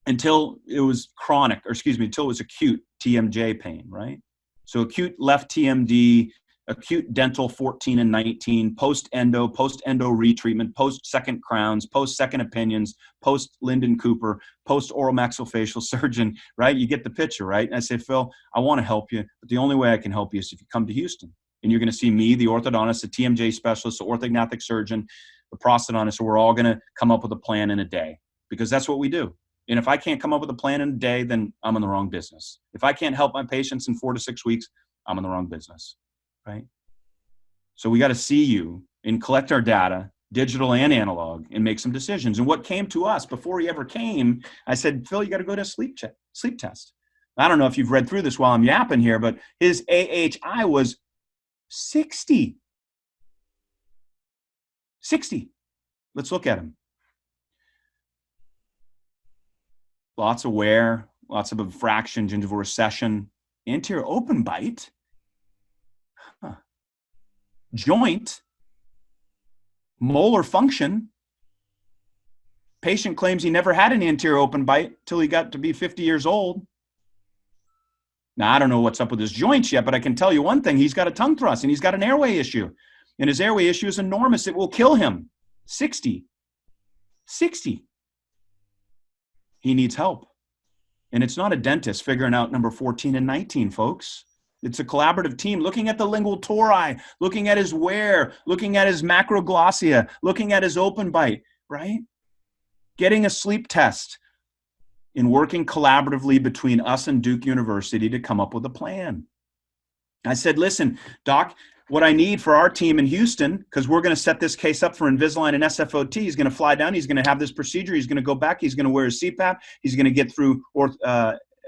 until it was until it was acute TMJ pain, right? So acute left TMD, acute dental 14 and 19, post-endo retreatment, post-second crowns, post-second opinions, post-Lyndon Cooper, post-oral maxillofacial surgeon, right? You get the picture, right? And I say, Phil, I want to help you, but the only way I can help you is if you come to Houston. And you're going to see me, the orthodontist, the TMJ specialist, the orthognathic surgeon, the prosthodontist, so we're all going to come up with a plan in a day because that's what we do. And if I can't come up with a plan in a day, then I'm in the wrong business. If I can't help my patients in 4 to 6 weeks, I'm in the wrong business. Right? So we got to see you and collect our data, digital and analog, and make some decisions. And what came to us before he ever came, I said, Phil, you got to go to a sleep test. I don't know if you've read through this while I'm yapping here, but his AHI was 60. 60. Let's look at him. Lots of wear, lots of infraction, gingival recession, anterior open bite. Joint, molar function. Patient claims he never had an anterior open bite till he got to be 50 years old. Now, I don't know what's up with his joints yet, but I can tell you one thing. He's got a tongue thrust and he's got an airway issue. And his airway issue is enormous. It will kill him. 60. He needs help. And it's not a dentist figuring out number 14 and 19, folks. It's a collaborative team looking at the lingual tori, looking at his wear, looking at his macroglossia, looking at his open bite, right? Getting a sleep test and working collaboratively between us and Duke University to come up with a plan. I said, listen, Doc, what I need for our team in Houston, because we're going to set this case up for Invisalign and SFOT, he's going to fly down, he's going to have this procedure, he's going to go back, he's going to wear his CPAP, he's going to get through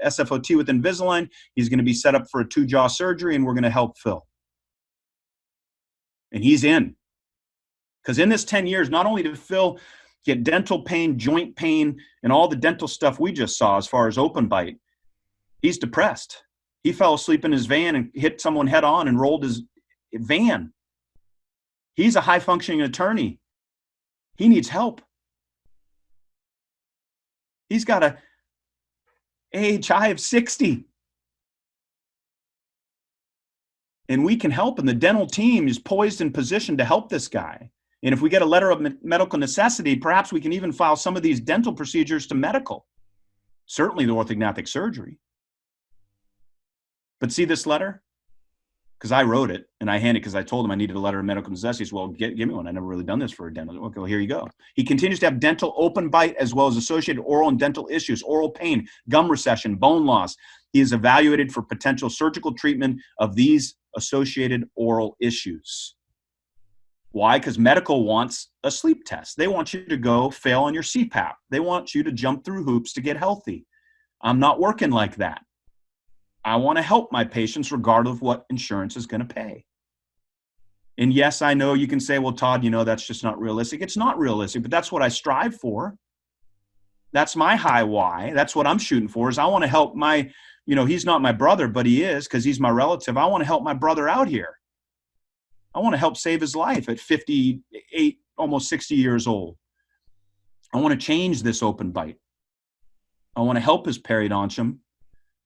SFOT with Invisalign. He's going to be set up for a 2-jaw surgery, and we're going to help Phil. And he's in. Because in this 10 years, not only did Phil get dental pain, joint pain, and all the dental stuff we just saw as far as open bite, he's depressed. He fell asleep in his van and hit someone head on and rolled his van. He's a high-functioning attorney. He needs help. He's got a AHI of 60. And we can help, and the dental team is poised and positioned to help this guy. And if we get a letter of medical necessity, perhaps we can even file some of these dental procedures to medical. Certainly the orthognathic surgery. But see this letter? Because I wrote it, and I handed it because I told him I needed a letter of medical necessity. He said, well, give me one. I never really done this for a dental. Okay, well, here you go. He continues to have dental open bite as well as associated oral and dental issues, oral pain, gum recession, bone loss. He is evaluated for potential surgical treatment of these associated oral issues. Why? Because medical wants a sleep test. They want you to go fail on your CPAP. They want you to jump through hoops to get healthy. I'm not working like that. I want to help my patients regardless of what insurance is going to pay. And yes, I know you can say, well, Todd, that's just not realistic. It's not realistic, but that's what I strive for. That's my high why. That's what I'm shooting for, is I want to help my, he's not my brother, but he is, because he's my relative. I want to help my brother out here. I want to help save his life at 58, almost 60 years old. I want to change this open bite. I want to help his periodontium,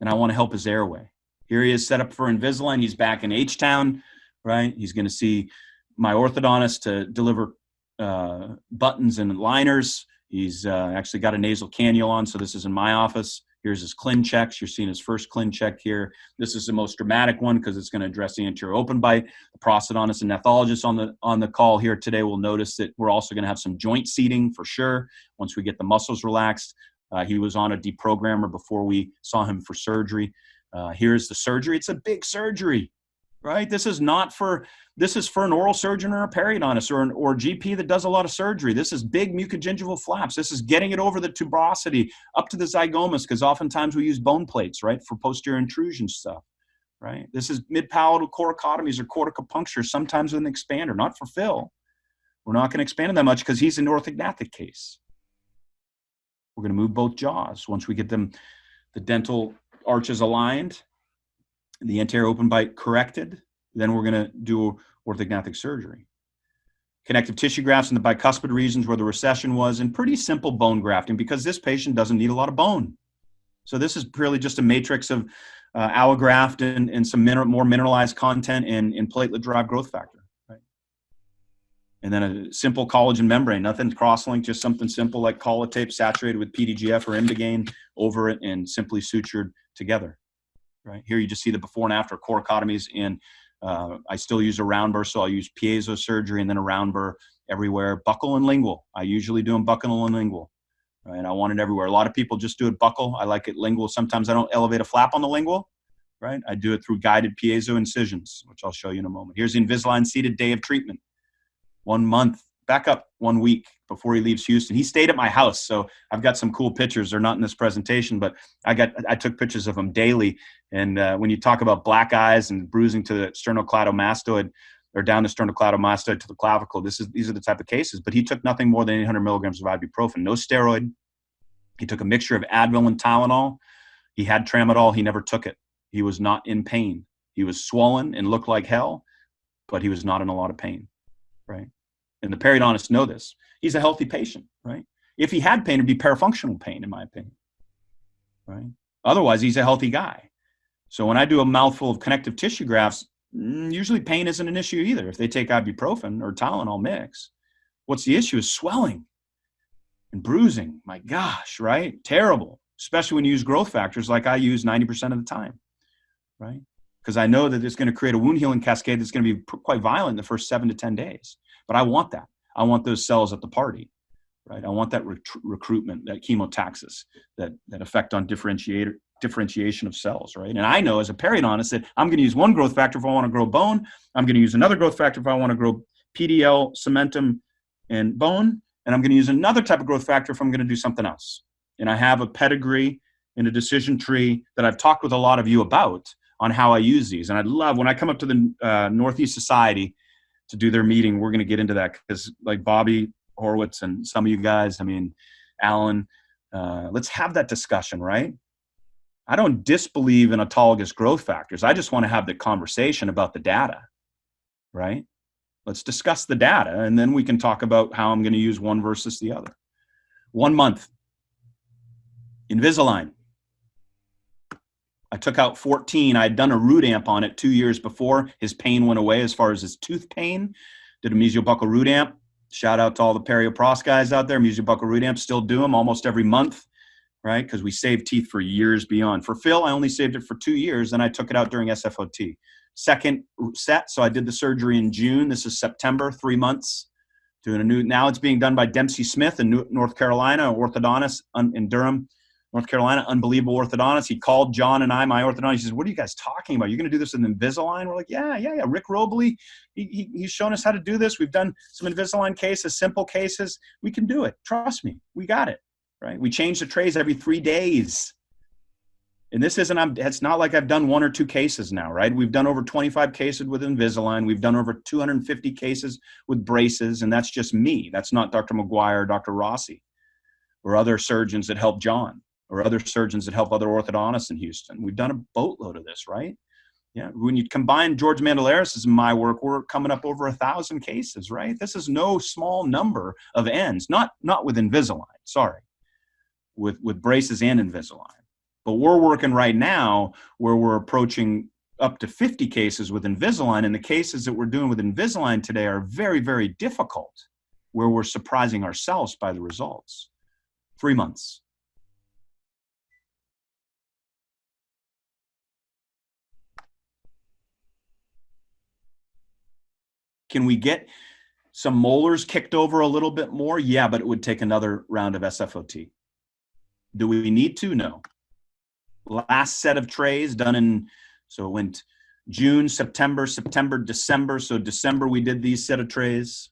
and I want to help his airway. Here he is set up for Invisalign. He's back in H-Town, right? He's going to see my orthodontist to deliver buttons and liners. He's actually got a nasal cannula on, so this is in my office. Here's his clin checks. You're seeing his first clin check here. This is the most dramatic one because it's going to address the anterior open bite. The prosthodontist and gnathologist on the call here today will notice that we're also going to have some joint seating for sure once we get the muscles relaxed. He was on a deprogrammer before we saw him for surgery. Here's the surgery. It's a big surgery, right? This is for an oral surgeon or a periodontist or a GP that does a lot of surgery. This is big mucogingival flaps. This is getting it over the tuberosity up to the zygomas, because oftentimes we use bone plates, right, for posterior intrusion stuff, right? This is mid-palatal coracotomies or corticopuncture, sometimes with an expander, not for Phil. We're not going to expand it that much because he's an orthognathic case. We're going to move both jaws. Once we get them, the dental arches aligned, the anterior open bite corrected, then we're going to do orthognathic surgery. Connective tissue grafts in the bicuspid regions where the recession was, and pretty simple bone grafting because this patient doesn't need a lot of bone. So this is purely just a matrix of allograft and some more mineralized content and platelet-derived growth factor. Right? And then a simple collagen membrane, nothing cross-linked, just something simple like Collatape saturated with PDGF or Imdigain over it and simply sutured together. Right? Here you just see the before and after coracotomies, and I still use a round burr, so I'll use piezo surgery and then a round burr everywhere. Buccal and lingual. I usually do them buccal and lingual. Right? I want it everywhere. A lot of people just do it buccal. I like it lingual. Sometimes I don't elevate a flap on the lingual. Right? I do it through guided piezo incisions, which I'll show you in a moment. Here's the Invisalign seated day of treatment. 1 month, back up 1 week before he leaves Houston. He stayed at my house, so I've got some cool pictures. They're not in this presentation, but I took pictures of him daily. And when you talk about black eyes and bruising to the sternocleidomastoid or down the sternocleidomastoid to the clavicle, these are the type of cases. But he took nothing more than 800 milligrams of ibuprofen, no steroid. He took a mixture of Advil and Tylenol. He had tramadol. He never took it. He was not in pain. He was swollen and looked like hell, but he was not in a lot of pain, right? And the periodontists know this. He's a healthy patient, right? If he had pain, it'd be parafunctional pain, in my opinion, right? Otherwise, he's a healthy guy. So when I do a mouthful of connective tissue grafts, usually pain isn't an issue either. If they take ibuprofen or Tylenol mix, what's the issue is swelling and bruising. My gosh, right? Terrible, especially when you use growth factors like I use 90% of the time, right? Because I know that it's going to create a wound healing cascade that's going to be quite violent in the first 7 to 10 days. But I want that. I want those cells at the party, right? I want that recruitment, that chemotaxis, that effect on differentiation of cells, right? And I know as a periodontist that I'm going to use one growth factor if I want to grow bone. I'm going to use another growth factor if I want to grow PDL, cementum, and bone. And I'm going to use another type of growth factor if I'm going to do something else. And I have a pedigree and a decision tree that I've talked with a lot of you about on how I use these. And I'd love, when I come up to the Northeast Society to do their meeting, we're going to get into that because like Bobby Horwitz and some of you guys, I mean, Alan, let's have that discussion, right? I don't disbelieve in autologous growth factors. I just want to have the conversation about the data, right? Let's discuss the data, and then we can talk about how I'm going to use one versus the other. 1 month. Invisalign. I took out 14. I had done a root amp on it 2 years before. His pain went away as far as his tooth pain. Did a mesiobuccal root amp. Shout out to all the periopros guys out there. Mesiobuccal root amps, still do them almost every month, right? Because we saved teeth for years beyond. For Phil, I only saved it for 2 years, and I took it out during SFOT. Second set, so I did the surgery in June. This is September, 3 months. Doing a new, now it's being done by Dempsey Smith in North Carolina, orthodontist in Durham, North Carolina, unbelievable orthodontist. He called John and I, my orthodontist. He says, "What are you guys talking about? You're going to do this with Invisalign?" We're like, yeah. Rick Robley, he's shown us how to do this. We've done some Invisalign cases, simple cases. We can do it. Trust me. We got it, right? We change the trays every 3 days. And this isn't, it's not like I've done 1 or 2 cases now, right? We've done over 25 cases with Invisalign. We've done over 250 cases with braces, and that's just me. That's not Dr. McGuire or Dr. Rossi or other surgeons that help John or other surgeons that help other orthodontists in Houston. We've done a boatload of this, right? Yeah. When you combine George Mandelaris' and my work, we're coming up over 1,000 cases, right? This is no small number of ends, not with Invisalign, sorry, with braces and Invisalign. But we're working right now where we're approaching up to 50 cases with Invisalign, and the cases that we're doing with Invisalign today are very, very difficult, where we're surprising ourselves by the results. 3 months. Can we get some molars kicked over a little bit more? Yeah, but it would take another round of SFOT. Do we need to? No. Last set of trays done in, so it went June, September, December. So December we did these set of trays.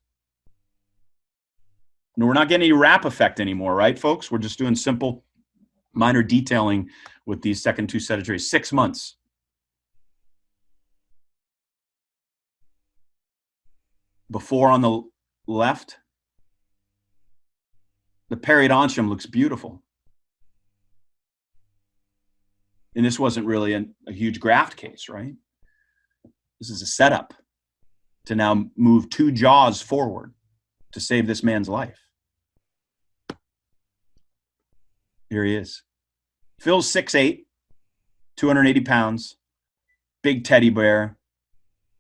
No, we're not getting any wrap effect anymore, right, folks? We're just doing simple minor detailing with these second 2 set of trays. 6 months. Before on the left, the periodontium looks beautiful. And this wasn't really a huge graft case, right? This is a setup to now move 2 jaws forward to save this man's life. Here he is. Phil's 6'8", 280 pounds, big teddy bear.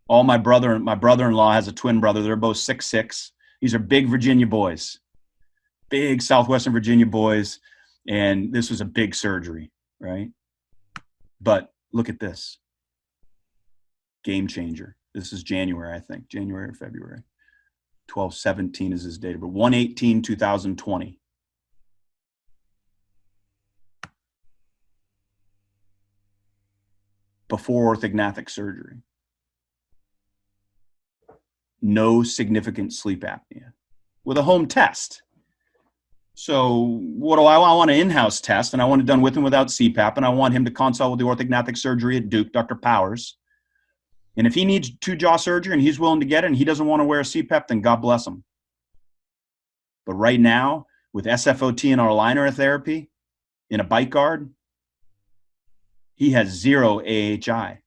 My brother-in-law has a twin brother. They're both 6'6". These are big Virginia boys, big Southwestern Virginia boys. And this was a big surgery, right? But look at this. Game changer. This is January, I think. January or February. 12/17 is his date, but 1/18/2020. Before orthognathic surgery. No significant sleep apnea with a home test. So what do I want? I want an in-house test, and I want it done with and without CPAP, and I want him to consult with the orthognathic surgery at Duke, Dr. Powers. And if he needs 2 jaw surgery and he's willing to get it and he doesn't want to wear a CPAP, then God bless him. But right now, with SFOT and our aligner therapy in a bite guard, he has 0 AHI.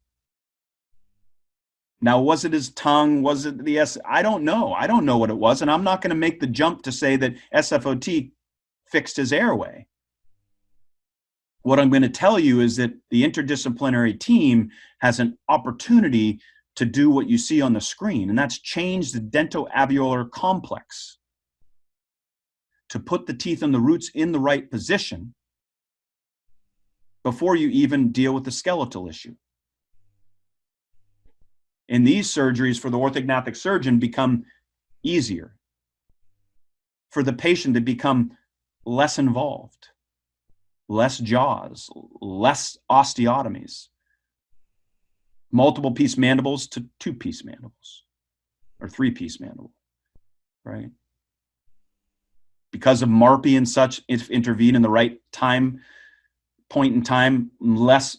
Now, was it his tongue? Was it the I don't know. I don't know what it was, and I'm not going to make the jump to say that SFOT fixed his airway. What I'm going to tell you is that the interdisciplinary team has an opportunity to do what you see on the screen, and that's change the dentoalveolar complex to put the teeth and the roots in the right position before you even deal with the skeletal issue. And these surgeries for the orthognathic surgeon become easier. For the patient, they become less involved, less jaws, less osteotomies, multiple piece mandibles to 2-piece mandibles or 3-piece mandible, right? Because of MARPI and such, if intervene in the right point in time, less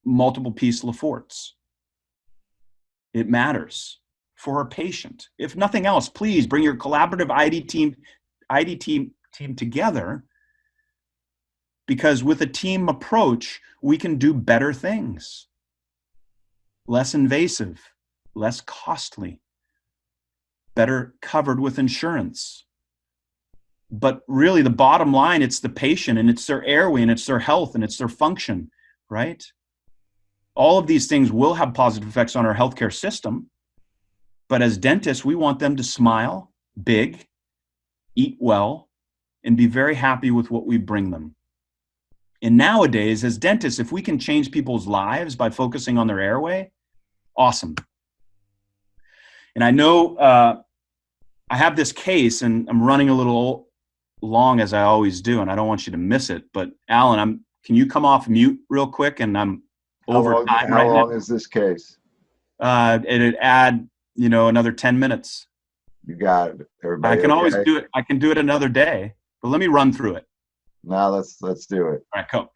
multiple piece Leforts. It matters for a patient. If nothing else, please bring your collaborative ID team together, because with a team approach, we can do better things. Less invasive, less costly, better covered with insurance. But really the bottom line, it's the patient and it's their airway and it's their health and it's their function, right? All of these things will have positive effects on our healthcare system. But as dentists, we want them to smile big, eat well, and be very happy with what we bring them. And nowadays, as dentists, if we can change people's lives by focusing on their airway, awesome. And I know I have this case, and I'm running a little long as I always do, and I don't want you to miss it. But Alan, can you come off mute real quick? And I'm over time right now. How long is this case? It'd add, another 10 minutes. You got it. Everybody, I can always do it. I can do it another day, but let me run through it. Now let's do it. All right, come.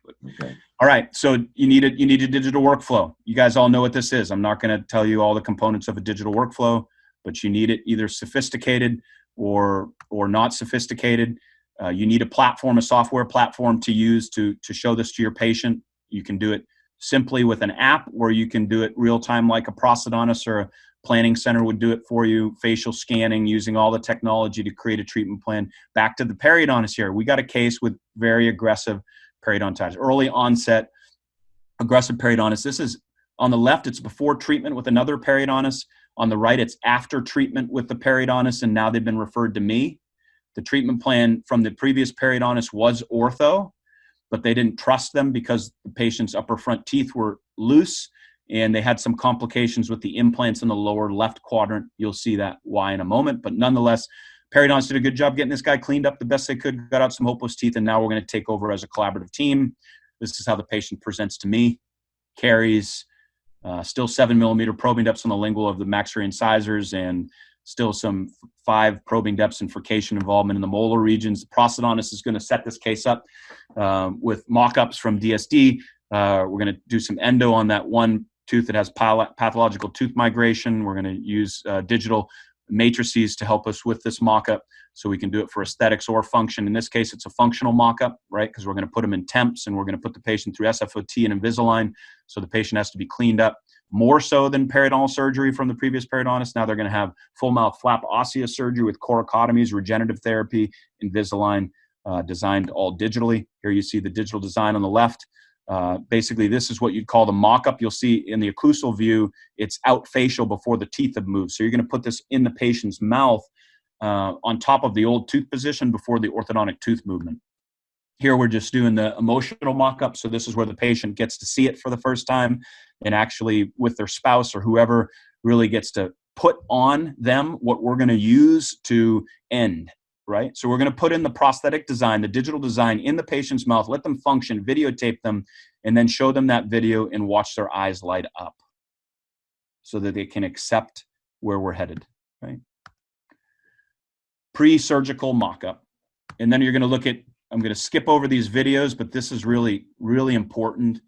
Okay. All right, so you need a digital workflow. You guys all know what this is. I'm not going to tell you all the components of a digital workflow, but you need it either sophisticated or not sophisticated. You need a platform, a software platform to use to show this to your patient. You can do it simply with an app, or you can do it real time like a prosthodontist or a planning center would do it for you, facial scanning, using all the technology to create a treatment plan. Back to the periodontist here. We got a case with very aggressive periodontitis, early onset aggressive periodontitis. This is on the left, it's before treatment with another periodontist. On the right, it's after treatment with the periodontist, and now they've been referred to me. The treatment plan from the previous periodontist was ortho, but they didn't trust them because the patient's upper front teeth were loose and they had some complications with the implants in the lower left quadrant. You'll see that why in a moment, but nonetheless, periodontist did a good job getting this guy cleaned up the best they could, got out some hopeless teeth, and now we're going to take over as a collaborative team. This is how the patient presents to me. Caries, still 7mm probing depths on the lingual of the maxillary incisors, and still some 5 probing depths and furcation involvement in the molar regions. The prosthodontist is going to set this case up with mock-ups from DSD. We're going to do some endo on that one tooth that has pathological tooth migration. We're going to use digital matrices to help us with this mock-up so we can do it for aesthetics or function. In this case, it's a functional mock-up, right? Because we're going to put them in temps and we're going to put the patient through SFOT and Invisalign. So the patient has to be cleaned up more so than periodontal surgery from the previous periodontist. Now they're going to have full mouth flap osseous surgery with coracotomies, regenerative therapy, Invisalign, designed all digitally. Here you see the digital design on the left. Basically, this is what you'd call the mock-up. You'll see in the occlusal view, it's out facial before the teeth have moved. So you're going to put this in the patient's mouth on top of the old tooth position before the orthodontic tooth movement. Here we're just doing the emotional mock-up. So this is where the patient gets to see it for the first time and actually with their spouse or whoever really gets to put on them what we're going to use to end. Right? So we're going to put in the prosthetic design, the digital design in the patient's mouth, let them function, videotape them, and then show them that video and watch their eyes light up so that they can accept where we're headed, right? Pre-surgical mock-up. And then you're going to look at, I'm going to skip over these videos, but this is really, really important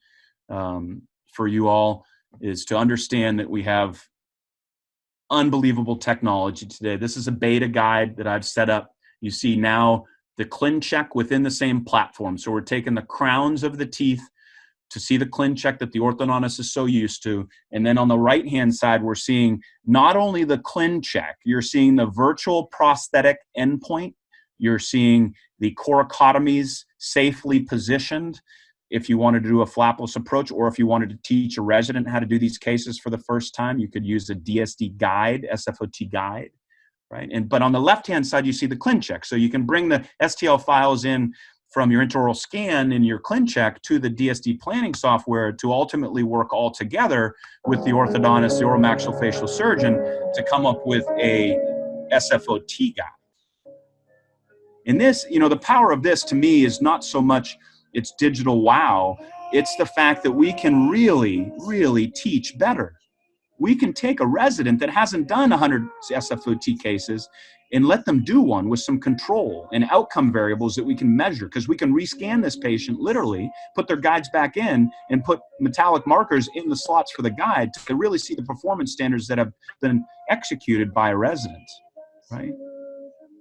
for you all, is to understand that we have unbelievable technology today. This is a beta guide that I've set up. You see now the ClinCheck within the same platform. So we're taking the crowns of the teeth to see the ClinCheck that the orthodontist is so used to. And then on the right-hand side, we're seeing not only the ClinCheck, you're seeing the virtual prosthetic endpoint. You're seeing the coracotomies safely positioned if you wanted to do a flapless approach, or if you wanted to teach a resident how to do these cases for the first time, you could use a DSD guide, SFOT guide. Right? But on the left-hand side, you see the ClinCheck. So you can bring the STL files in from your intraoral scan in your ClinCheck to the DSD planning software to ultimately work all together with the orthodontist, the oral maxillofacial surgeon, to come up with a SFOT guide. And this, the power of this to me is not so much its digital wow, it's the fact that we can really, really teach better. We can take a resident that hasn't done 100 SFOT cases and let them do one with some control and outcome variables that we can measure, because we can rescan this patient literally, put their guides back in, and put metallic markers in the slots for the guide to really see the performance standards that have been executed by a resident, right?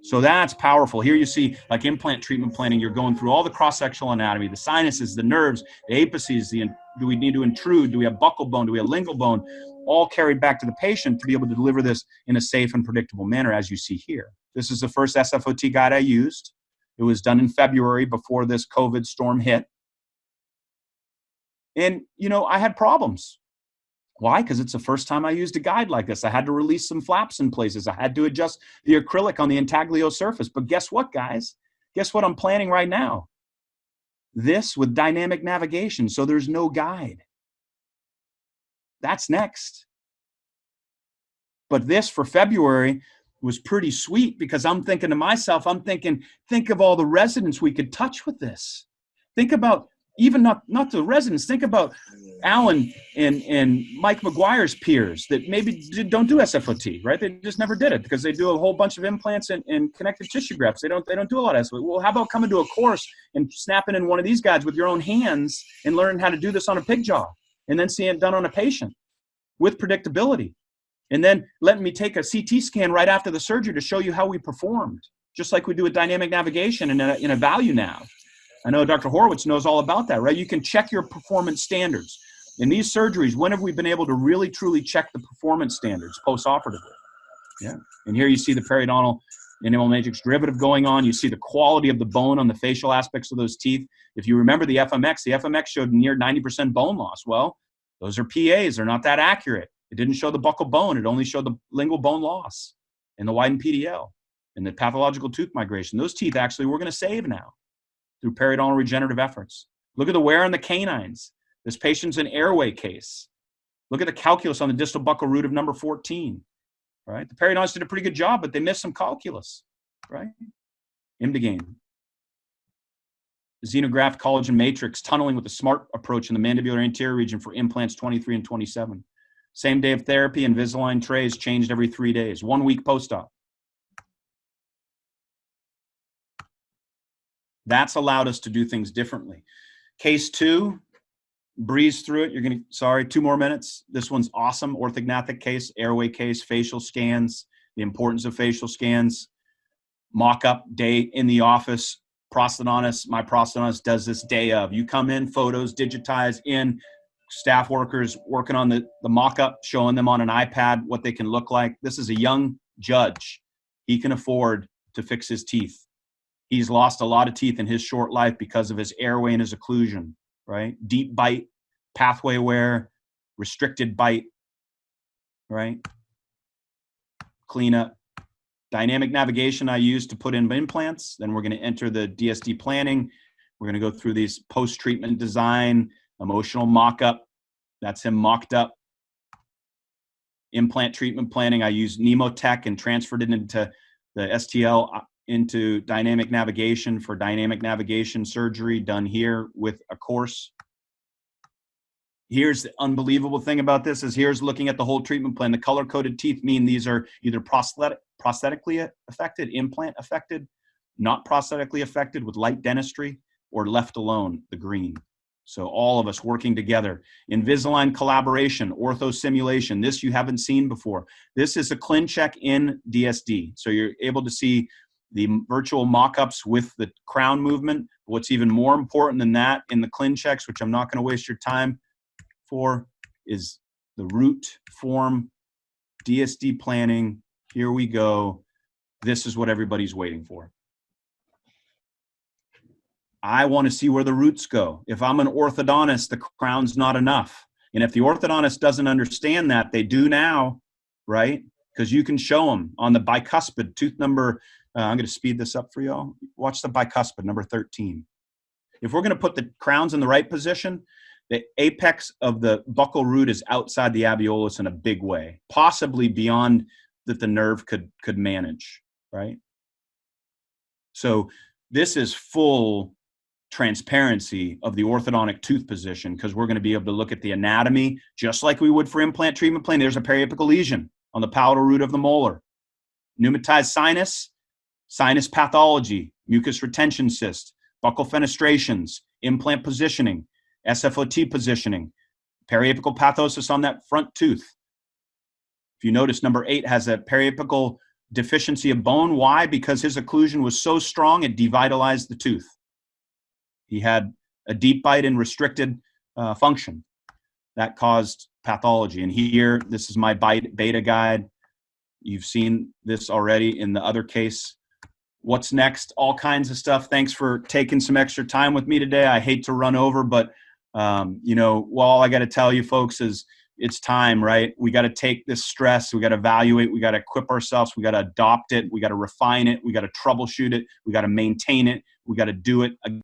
So that's powerful. Here you see, like implant treatment planning, you're going through all the cross-sectional anatomy, the sinuses, the nerves, the apices, do we need to intrude? Do we have buccal bone? Do we have lingual bone? All carried back to the patient to be able to deliver this in a safe and predictable manner, as you see here. This is the first SFOT guide I used. It was done in February before this COVID storm hit. And, I had problems. Why? Because it's the first time I used a guide like this. I had to release some flaps in places. I had to adjust the acrylic on the intaglio surface. But guess what, guys? Guess what I'm planning right now? This with dynamic navigation, so there's no guide. That's next. But this for February was pretty sweet, because I'm thinking to myself, think of all the residents we could touch with this. Think about even not the residents. Think about Alan and Mike McGuire's peers that maybe don't do SFOT, right? They just never did it because they do a whole bunch of implants and connective tissue grafts. They don't do a lot of SFOT. Well, how about coming to a course and snapping in one of these guys with your own hands and learning how to do this on a pig jaw and then seeing it done on a patient with predictability. And then letting me take a CT scan right after the surgery to show you how we performed, just like we do with dynamic navigation in a value nav. I know Dr. Horowitz knows all about that, right? You can check your performance standards. In these surgeries, when have we been able to really, truly check the performance standards post-operatively? Yeah. And here you see the periodontal enamel matrix derivative going on. You see the quality of the bone on the facial aspects of those teeth. If you remember the FMX showed near 90% bone loss. Well, those are PAs. They're not that accurate. It didn't show the buccal bone. It only showed the lingual bone loss and the widened PDL and the pathological tooth migration. Those teeth actually we're going to save now through periodontal regenerative efforts. Look at the wear on the canines. This patient's an airway case. Look at the calculus on the distal buccal root of number 14, right? The periodontists did a pretty good job, but they missed some calculus, right? Imdigain. Xenograft collagen matrix tunneling with the SMART approach in the mandibular anterior region for implants 23 and 27. Same day of therapy, Invisalign trays changed every 3 days, 1 week post-op. That's allowed us to do things differently. Case 2, breeze through it. Sorry, 2 more minutes. This one's awesome. Orthognathic case, airway case, facial scans, the importance of facial scans, mock-up day in the office. Prosthodontist, my prosthodontist does this day of. You come in, photos, digitize in, staff workers working on the mock-up, showing them on an iPad what they can look like. This is a young judge. He can afford to fix his teeth. He's lost a lot of teeth in his short life because of his airway and his occlusion, right? Deep bite, pathway wear, restricted bite, right? Cleanup. Dynamic navigation I use to put in implants. Then we're going to enter the DSD planning. We're going to go through these post-treatment design, emotional mock-up. That's him mocked up. Implant treatment planning. I use Nemotech and transferred it into the STL into dynamic navigation for dynamic navigation surgery done here with a course. Here's the unbelievable thing about this is here's looking at the whole treatment plan. The color-coded teeth mean these are either prosthetically affected, implant affected, not prosthetically affected with light dentistry, or left alone, the green. So all of us working together. Invisalign collaboration, ortho simulation. This you haven't seen before. This is a ClinCheck in DSD. So you're able to see the virtual mock-ups with the crown movement. What's even more important than that in the ClinChecks, which I'm not going to waste your time for, is the root form, DSD planning. Here we go. This is what everybody's waiting for. I want to see where the roots go. If I'm an orthodontist, the crown's not enough. And if the orthodontist doesn't understand that, they do now, right? Because you can show them on the bicuspid, tooth number, I'm going to speed this up for y'all. Watch the bicuspid, number 13. If we're going to put the crowns in the right position, the apex of the buccal root is outside the alveolus in a big way, possibly beyond that the nerve could manage, right? So this is full transparency of the orthodontic tooth position because we're going to be able to look at the anatomy just like we would for implant treatment plan. There's a periapical lesion on the palatal root of the molar. Pneumatized sinus, sinus pathology, mucus retention cyst, buccal fenestrations, implant positioning, SFOT positioning, periapical pathosis on that front tooth. If you notice, number 8 has a periapical deficiency of bone. Why? Because his occlusion was so strong it devitalized the tooth. He had a deep bite and restricted function. That caused pathology. And here, this is my beta guide. You've seen this already in the other case. What's next? All kinds of stuff. Thanks for taking some extra time with me today. I hate to run over, but all I got to tell you folks is it's time, right? We got to take this stress. We got to evaluate. We got to equip ourselves. We got to adopt it. We got to refine it. We got to troubleshoot it. We got to maintain it. We got to do it again.